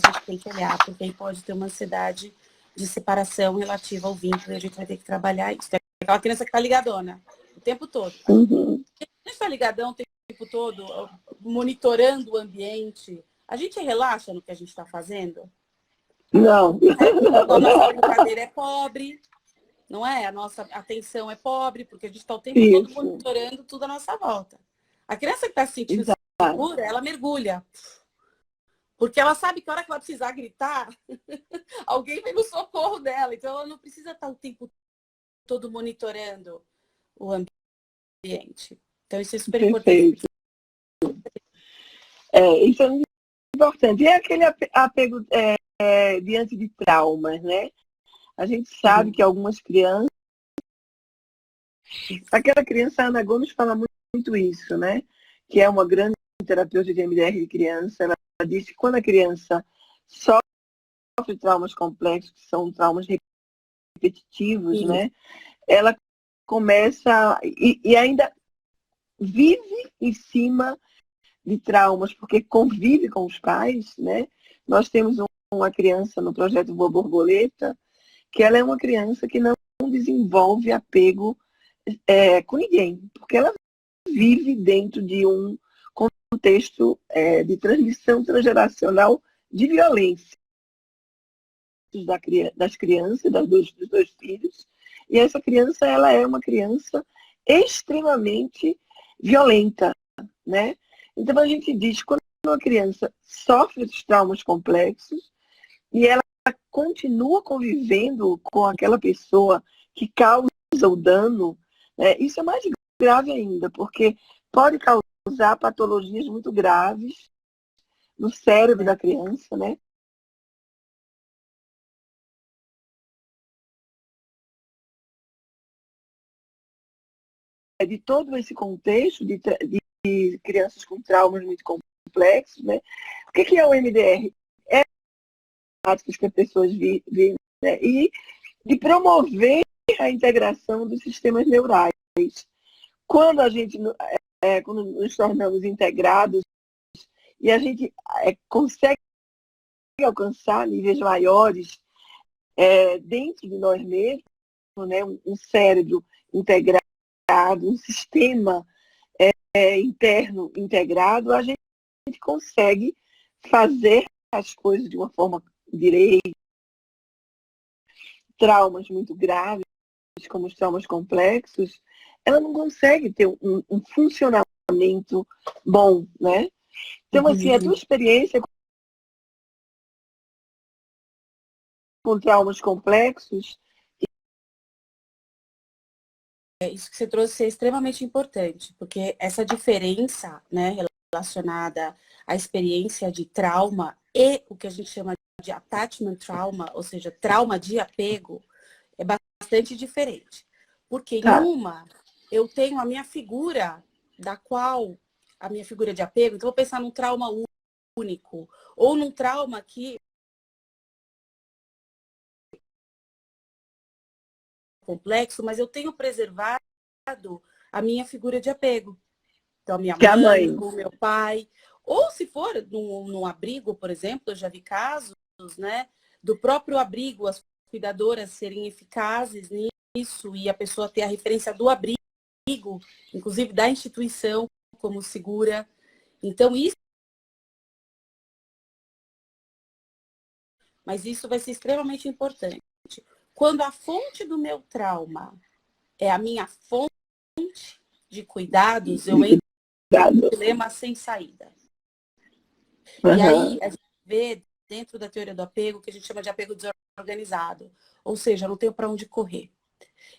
A gente tem que olhar, porque aí pode ter uma ansiedade de separação relativa ao vínculo e a gente vai ter que trabalhar isso. É aquela criança que está ligadona o tempo todo. Uhum. A gente está ligadão o tempo todo, monitorando o ambiente. A gente relaxa no que a gente está fazendo? Não. A nossa brincadeira é pobre, não é? A nossa atenção é pobre, porque a gente está o tempo todo monitorando tudo à nossa volta. A criança que está se sentindo segura, ela mergulha. Porque ela sabe que a hora que ela precisar gritar, alguém vem no socorro dela. Então, ela não precisa estar o tempo todo monitorando o ambiente. Então, isso é super importante. Isso é muito importante. E é aquele apego diante de traumas, né? A gente sabe que algumas crianças... Aquela criança, a Ana Gomes fala muito isso, né? Que é uma grande terapeuta de MDR de criança. Ela diz que quando a criança sofre traumas complexos, que são traumas repetitivos, né? Ela começa e ainda vive em cima de traumas, porque convive com os pais, né? Nós temos uma criança no projeto Boa Borboleta, que ela é uma criança que não desenvolve apego com ninguém, porque ela vive dentro de um contexto de transmissão transgeracional de violência das crianças, dos dois filhos. E essa criança, ela é uma criança extremamente violenta, né? Então a gente diz que quando uma criança sofre esses traumas complexos e ela continua convivendo com aquela pessoa que causa o dano, né? Isso é mais grave ainda, porque pode causar patologias muito graves no cérebro da criança, né? De todo esse contexto de crianças com traumas muito complexos, né? O que é o MDR? É práticas que as pessoas vivem, né? E de promover a integração dos sistemas neurais. Quando a gente, quando nos tornamos integrados e a gente consegue alcançar níveis maiores dentro de nós mesmos, né? Um cérebro integrado, um sistema interno integrado, a gente consegue fazer as coisas de uma forma direita. Traumas muito graves, como os traumas complexos, ela não consegue ter um funcionamento bom, né? Então, assim, a tua experiência com traumas complexos... Isso que você trouxe é extremamente importante, porque essa diferença, né, relacionada à experiência de trauma e o que a gente chama de attachment trauma, ou seja, trauma de apego, é bastante diferente. Porque em uma, eu tenho a minha figura, a minha figura de apego, então eu vou pensar num trauma único, ou num trauma que complexo, mas eu tenho preservado a minha figura de apego. Então, a minha mãe, o meu pai. Ou se for num abrigo, por exemplo, eu já vi casos, né, do próprio abrigo, as cuidadoras serem eficazes nisso e a pessoa ter a referência do abrigo, inclusive da instituição como segura. Então, isso mas isso vai ser extremamente importante. Quando a fonte do meu trauma é a minha fonte de cuidados, eu entro no dilema sem saída. E aí, a gente vê dentro da teoria do apego, que a gente chama de apego desorganizado. Ou seja, eu não tenho para onde correr.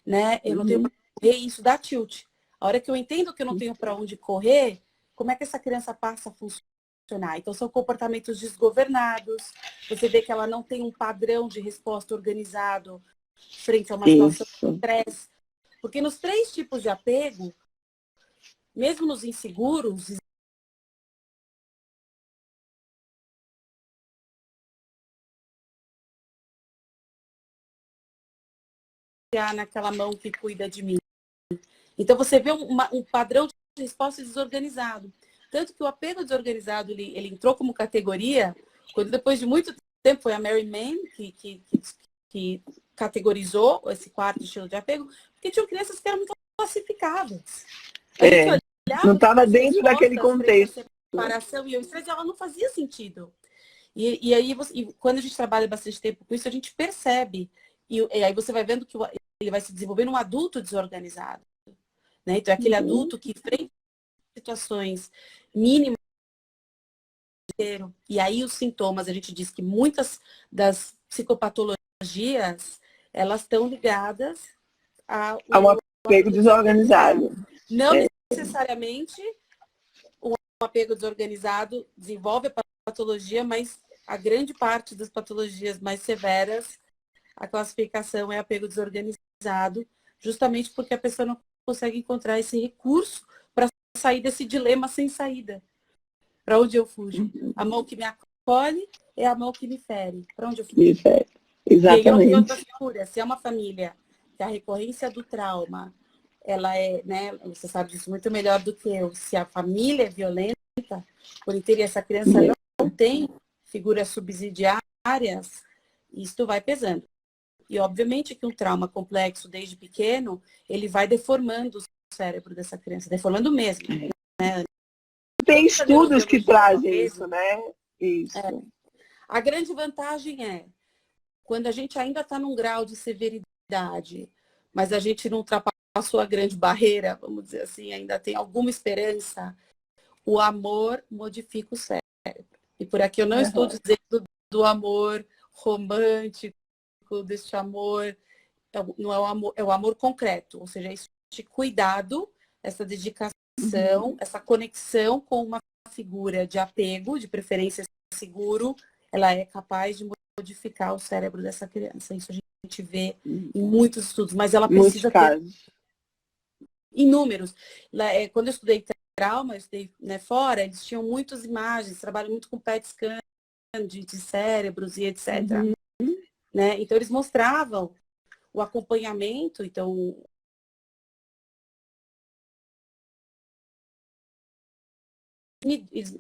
Né? Eu não tenho para onde correr e isso dá tilt. A hora que eu entendo que eu não tenho para onde correr, como é que essa criança passa a funcionar? Então, são comportamentos desgovernados. Você vê que ela não tem um padrão de resposta organizado frente a uma situação de estresse. Porque nos 3 tipos de apego, mesmo nos inseguros, naquela mão que cuida de mim. Então, você vê um padrão de resposta desorganizado. Tanto que o apego desorganizado, ele entrou como categoria, quando depois de muito tempo, foi a Mary Mann que categorizou esse 4º estilo de apego, porque tinham crianças que eram muito classificáveis. Não estava dentro daquele contexto. A separação e o estresse, ela não fazia sentido. E aí, quando a gente trabalha bastante tempo com isso, a gente percebe. E aí você vai vendo que ele vai se desenvolvendo um adulto desorganizado. Né? Então, é aquele adulto que, frente a situações mínimas, e aí os sintomas, a gente diz que muitas das psicopatologias, elas estão ligadas a um apego desorganizado. Não necessariamente o apego desorganizado desenvolve a patologia, mas a grande parte das patologias mais severas, a classificação é apego desorganizado, justamente porque a pessoa não consegue encontrar esse recurso para sair desse dilema sem saída. Para onde eu fujo? A mão que me acolhe é a mão que me fere. Para onde eu fujo? Me fere. Exatamente. E outra figura, se é uma família que a recorrência do trauma, ela é, né, você sabe disso muito melhor do que eu, se a família é violenta, por inteiro, essa criança não tem figuras subsidiárias, isto vai pesando. E, obviamente, que um trauma complexo desde pequeno, ele vai deformando o cérebro dessa criança, deformando mesmo. Né? Tem estudos que trazem isso, né? Isso. A grande vantagem é, quando a gente ainda está num grau de severidade, mas a gente não ultrapassou a grande barreira, vamos dizer assim, ainda tem alguma esperança, o amor modifica o cérebro. E por aqui eu não estou dizendo do amor romântico, deste amor, não é o amor, é o amor concreto, ou seja, esse cuidado, essa dedicação, essa conexão com uma figura de apego, de preferência seguro, ela é capaz de modificar o cérebro dessa criança. Isso a gente vê em muitos estudos, mas ela precisa ter inúmeros. Quando eu estudei trauma, eu estudei, né, fora, eles tinham muitas imagens, trabalham muito com PET scan de cérebros e etc. Né? Então, eles mostravam o acompanhamento, então...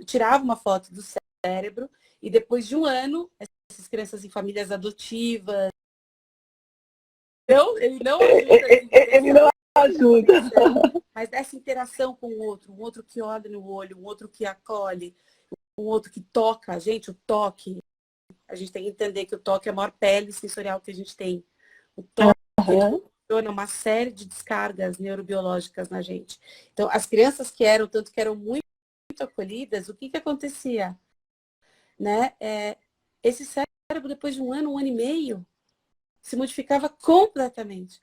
Tirava uma foto do cérebro e depois de um ano, essas crianças em famílias adotivas... Ele não ajuda. Ele não ajuda. Mas essa interação com o outro, um outro que olha no olho, um outro que acolhe, um outro que toca. Gente, o toque... A gente tem que entender que o toque é a maior pele sensorial que a gente tem. O toque funciona uma série de descargas neurobiológicas na gente. Então, as crianças que eram muito acolhidas, o que acontecia? Né? Esse cérebro, depois de um ano e meio, se modificava completamente.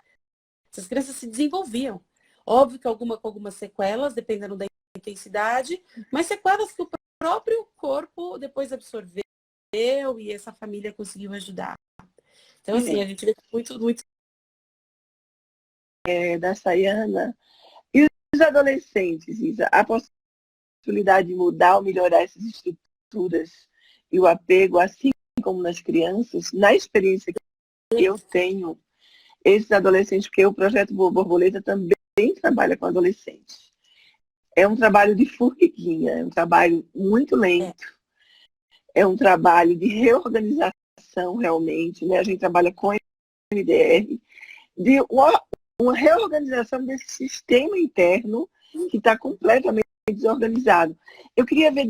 Essas crianças se desenvolviam. Óbvio que com algumas sequelas, dependendo da intensidade, mas sequelas que o próprio corpo depois absorveu e essa família conseguiu ajudar. Então, assim, a gente vê muito da Sayana. E os adolescentes, Isa? A possibilidade de mudar ou melhorar essas estruturas e o apego, assim como nas crianças, na experiência que eu tenho, esses adolescentes, porque o Projeto Boa Borboleta também trabalha com adolescentes. É um trabalho de formiguinha, é um trabalho muito lento, é um trabalho de reorganização realmente, né? A gente trabalha com a MDR, de uma reorganização desse sistema interno que está completamente desorganizado. Eu queria ver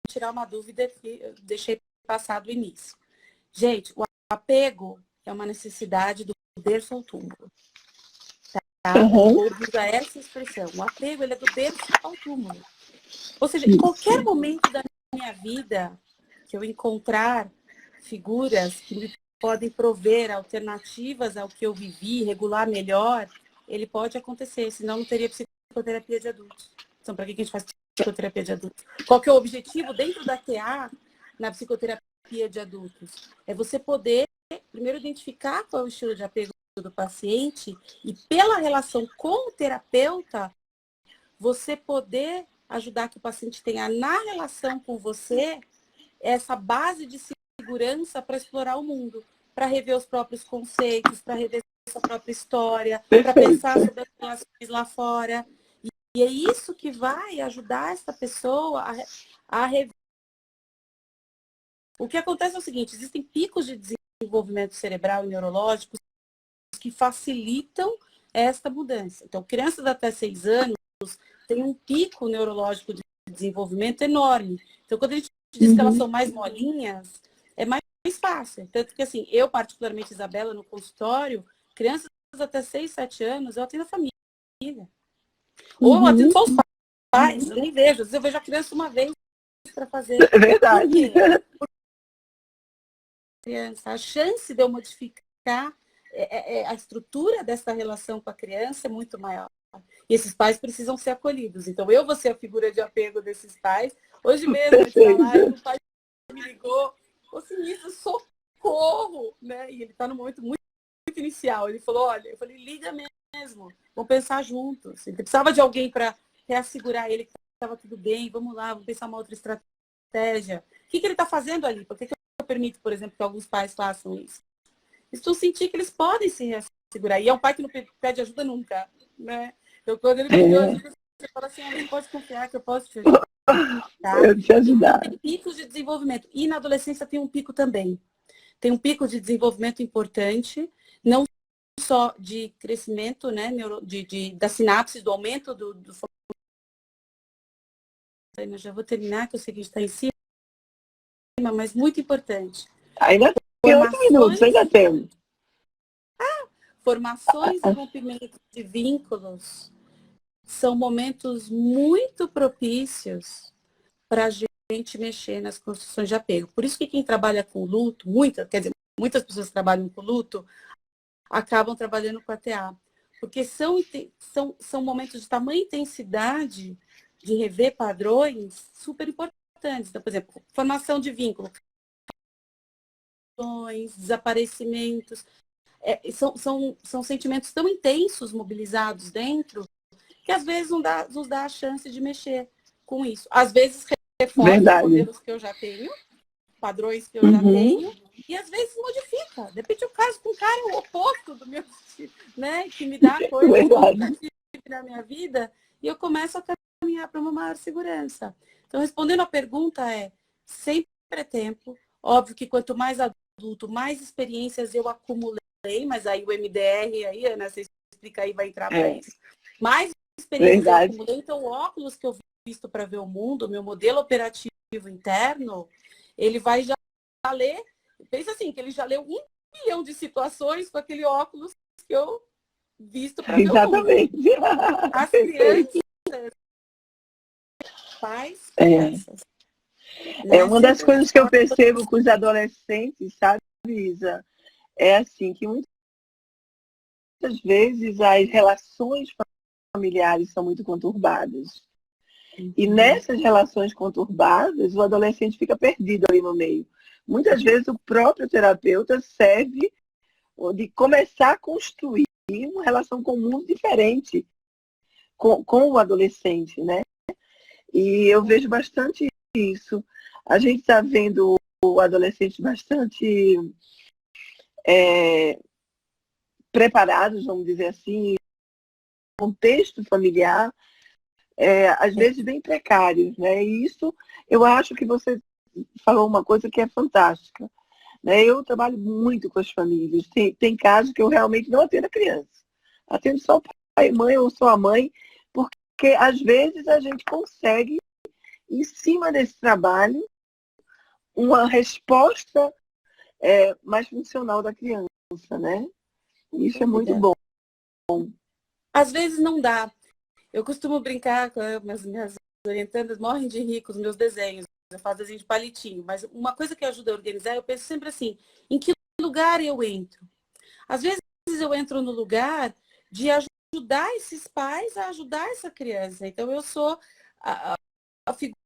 tirar uma dúvida que eu deixei passado o início. Gente, o apego é uma necessidade do berço ao túmulo. Tá? Uhum. Vou usar essa expressão. O apego, ele é do berço ao túmulo. Ou seja, em qualquer momento da minha vida que eu encontrar figuras que me podem prover alternativas ao que eu vivi, regular melhor, ele pode acontecer, senão não teria psicoterapia de adultos. Então, para que a gente faz psicoterapia de adultos? Qual que é o objetivo dentro da TA, na psicoterapia de adultos? É você poder, primeiro, identificar qual é o estilo de apego do paciente e, pela relação com o terapeuta, você poder ajudar que o paciente tenha, na relação com você, essa base de segurança para explorar o mundo, para rever os próprios conceitos, para rever sua própria história, para pensar sobre as relações lá fora. E é isso que vai ajudar essa pessoa a rever. O que acontece é o seguinte, existem picos de desenvolvimento cerebral e neurológico que facilitam esta mudança. Então, crianças até 6 anos têm um pico neurológico de desenvolvimento enorme. Então, quando a gente diz que elas são mais molinhas, é mais fácil. Tanto que, assim, eu, particularmente, Isabela, no consultório, crianças até 6, 7 anos, eu atendo a família. Ou eu atendo só os pais, eu nem vejo. Às vezes eu vejo a criança uma vez para fazer. É verdade. Por quê? Criança, a chance de eu modificar a estrutura dessa relação com a criança é muito maior. E esses pais precisam ser acolhidos. Então, eu vou ser a figura de apego desses pais. Hoje mesmo, antes da live, o pai me ligou, ô Sinistro, socorro! Né? E ele está num momento muito inicial. Ele falou, olha, eu falei, liga mesmo, vamos pensar juntos. Ele precisava de alguém para reassegurar ele que estava tudo bem, vamos lá, vamos pensar uma outra estratégia. O que ele está fazendo ali? Por que eu permito, por exemplo, que alguns pais façam isso? Estou sentindo que eles podem se reassegurar. E é um pai que não pede ajuda nunca, né? Então, quando ele pediu ajuda, você fala assim, você pode confiar que eu posso te ajudar. Tá? Eu te ajudar. Tem picos de desenvolvimento. E na adolescência tem um pico também. Tem um pico de desenvolvimento importante, não só de crescimento, né, da sinapse, do aumento do... Eu já vou terminar, que eu sei que a gente está em cima, mas muito importante. Ainda tem 8 minutos, ainda temos. Formações e rompimento de vínculos são momentos muito propícios para a gente mexer nas construções de apego. Por isso que quem trabalha com luto, muitas pessoas trabalham com luto, acabam trabalhando com a TA. Porque são momentos de tamanha intensidade de rever padrões super importantes. Então, por exemplo, formação de vínculo, desaparecimentos. São sentimentos tão intensos mobilizados dentro que às vezes nos dá a chance de mexer com isso. Às vezes reforça modelos que eu já tenho, padrões que eu já tenho, e às vezes modifica. De repente eu caso com um cara o oposto do meu estilo, né? Que me dá coisas que eu nunca tive na minha vida, e eu começo a caminhar para uma maior segurança. Então, respondendo a pergunta sempre é tempo. Óbvio que quanto mais adulto, mais experiências eu acumulei, mas aí o MDR, aí, Ana, você explica aí, vai entrar para isso. Mais experiências eu acumulei, então o óculos que eu visto para ver o mundo, meu modelo operativo interno, ele vai já ler, pensa assim, que ele já leu 1 milhão de situações com aquele óculos que eu visto para ver o mundo. Exatamente. As crianças, pais, crianças. É uma das coisas que eu percebo com os adolescentes, sabe, Isa? É assim, que muitas vezes as relações familiares são muito conturbadas. E nessas relações conturbadas, o adolescente fica perdido ali no meio. Muitas vezes o próprio terapeuta serve de começar a construir uma relação com o mundo diferente com o adolescente, né? E eu vejo bastante isso. A gente está vendo o adolescente bastante preparados, vamos dizer assim, contexto familiar, às vezes bem precários, né? E isso, eu acho que você falou uma coisa que é fantástica, né? Eu trabalho muito com as famílias. Tem casos que eu realmente não atendo a criança. Atendo só o pai e mãe ou só a mãe, porque às vezes a gente consegue, em cima desse trabalho, uma resposta mais funcional da criança, né? Isso é muito bom. Às vezes não dá. Eu costumo brincar com minhas orientandas, morrem de rir com os meus desenhos. Eu faço desenho de palitinho, mas uma coisa que ajuda a organizar, eu penso sempre assim, em que lugar eu entro? Às vezes eu entro no lugar de ajudar esses pais a ajudar essa criança. Então eu sou a figura.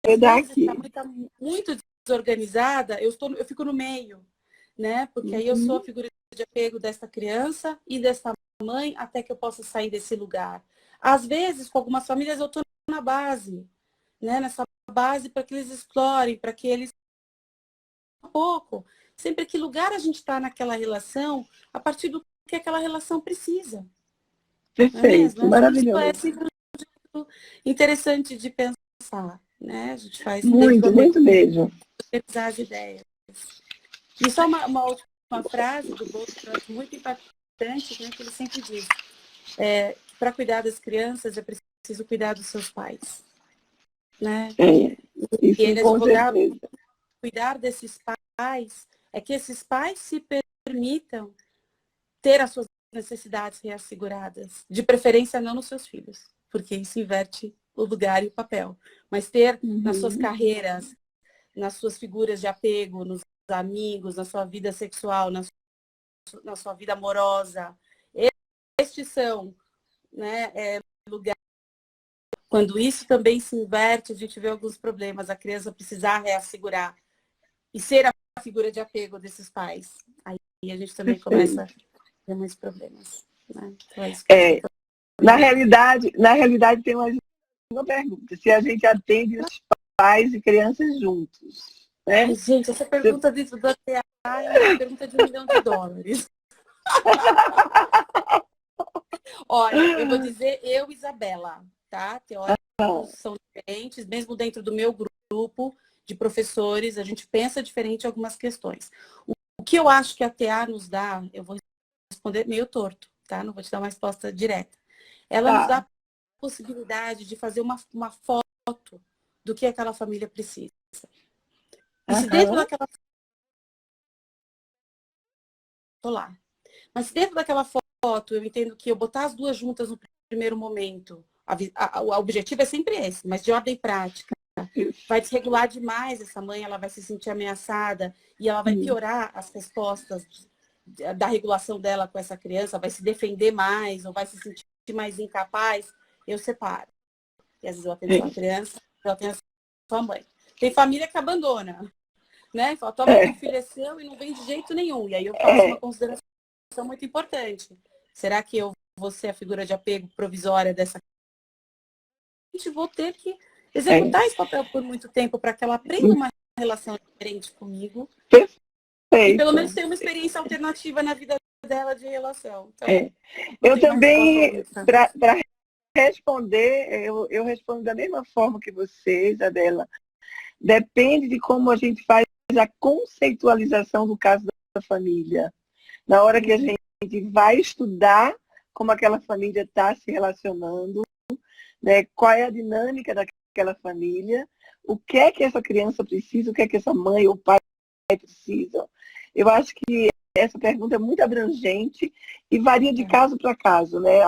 Às vezes está muito desorganizada, eu fico no meio, né? Porque aí eu sou a figura de apego dessa criança e dessa mãe até que eu possa sair desse lugar. Às vezes, com algumas famílias, eu estou na base, né? Nessa base para que eles explorem, para que eles um pouco, sempre que lugar a gente está naquela relação, a partir do que aquela relação precisa. Perfeito, maravilhoso. Isso é sempre interessante de pensar, né? A gente faz muito mesmo. Organizar as ideias. E só uma última frase do Bolso, que eu acho muito impactante, né, que ele sempre diz, para cuidar das crianças é preciso cuidar dos seus pais. Né? Isso, e ele com advogava certeza. Cuidar desses pais é que esses pais se permitam ter as suas necessidades reasseguradas, de preferência não nos seus filhos, porque isso inverte o lugar e o papel, mas ter nas suas carreiras, nas suas figuras de apego, nos amigos, na sua vida sexual, na sua vida amorosa. Estes são, né, lugares. Quando isso também se inverte, a gente vê alguns problemas, a criança precisar reassegurar e ser a figura de apego desses pais. Aí a gente também começa a ter mais problemas. Né? Então, é isso que na realidade, tem uma pergunta. Se a gente atende os pais e crianças juntos. Né? Ai, gente, essa pergunta dentro do ATA é uma pergunta de $1 milhão. Olha, eu vou dizer eu, Isabela, tá? Teóricos são diferentes, mesmo dentro do meu grupo de professores, a gente pensa diferente em algumas questões. O que eu acho que a TA nos dá, eu vou responder meio torto, tá? Não vou te dar uma resposta direta. Ela nos dá a possibilidade de fazer uma foto do que aquela família precisa. E se dentro daquela tô lá. Mas se dentro daquela foto eu entendo que eu botar as duas juntas no primeiro momento, o objetivo é sempre esse, mas de ordem prática. Vai desregular demais essa mãe, ela vai se sentir ameaçada e ela vai piorar as respostas da regulação dela com essa criança, vai se defender mais ou vai se sentir mais incapaz, eu separo. E às vezes eu atendo sua criança, eu atendo sua mãe. Tem família que abandona, né? Fala, toma que o filho é seu e não vem de jeito nenhum. E aí eu faço uma consideração muito importante. Será que eu vou ser a figura de apego provisória dessa criança? Vou ter que executar esse papel por muito tempo para que ela aprenda uma relação diferente comigo. E pelo menos tenha uma experiência alternativa na vida dela de relação. Então, eu também, para responder, eu respondo da mesma forma que você, Isabela. Depende de como a gente faz a conceitualização do caso da família. Na hora que a gente vai estudar como aquela família está se relacionando, né, qual é a dinâmica daquela família, o que é que essa criança precisa, o que é que essa mãe ou pai precisam. Eu acho que essa pergunta é muito abrangente e varia de caso para caso. Né?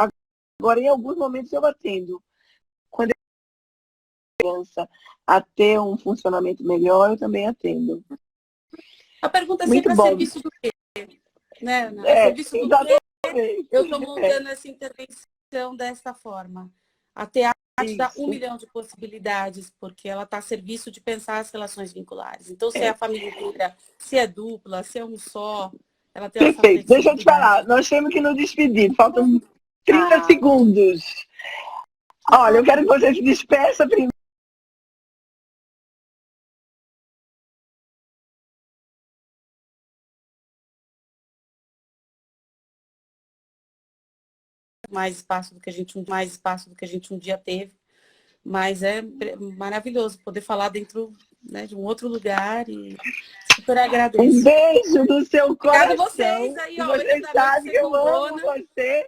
Agora, em alguns momentos eu atendo. Quando a criança a ter um funcionamento melhor, eu também atendo. A pergunta é sempre a serviço do quê? Né, Ana? A serviço do quê eu estou montando essa intervenção dessa forma? A TEA te dá 1 milhão de possibilidades, porque ela está a serviço de pensar as relações vinculares. Então, se é a família inteira, se é dupla, se é um só, ela tem essa Perfeito. Deixa eu te falar, nós temos que nos despedir. Faltam 30 segundos. Olha, eu quero que você se despeça primeiro. mais espaço do que a gente um dia teve, mas é maravilhoso poder falar dentro, né, de um outro lugar e super agradeço. Um beijo do seu coração. Obrigada a vocês aí, ó. Você sabe que eu amo você.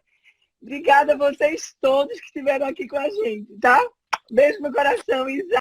Obrigada a vocês todos que estiveram aqui com a gente, tá? Beijo no coração, Isa.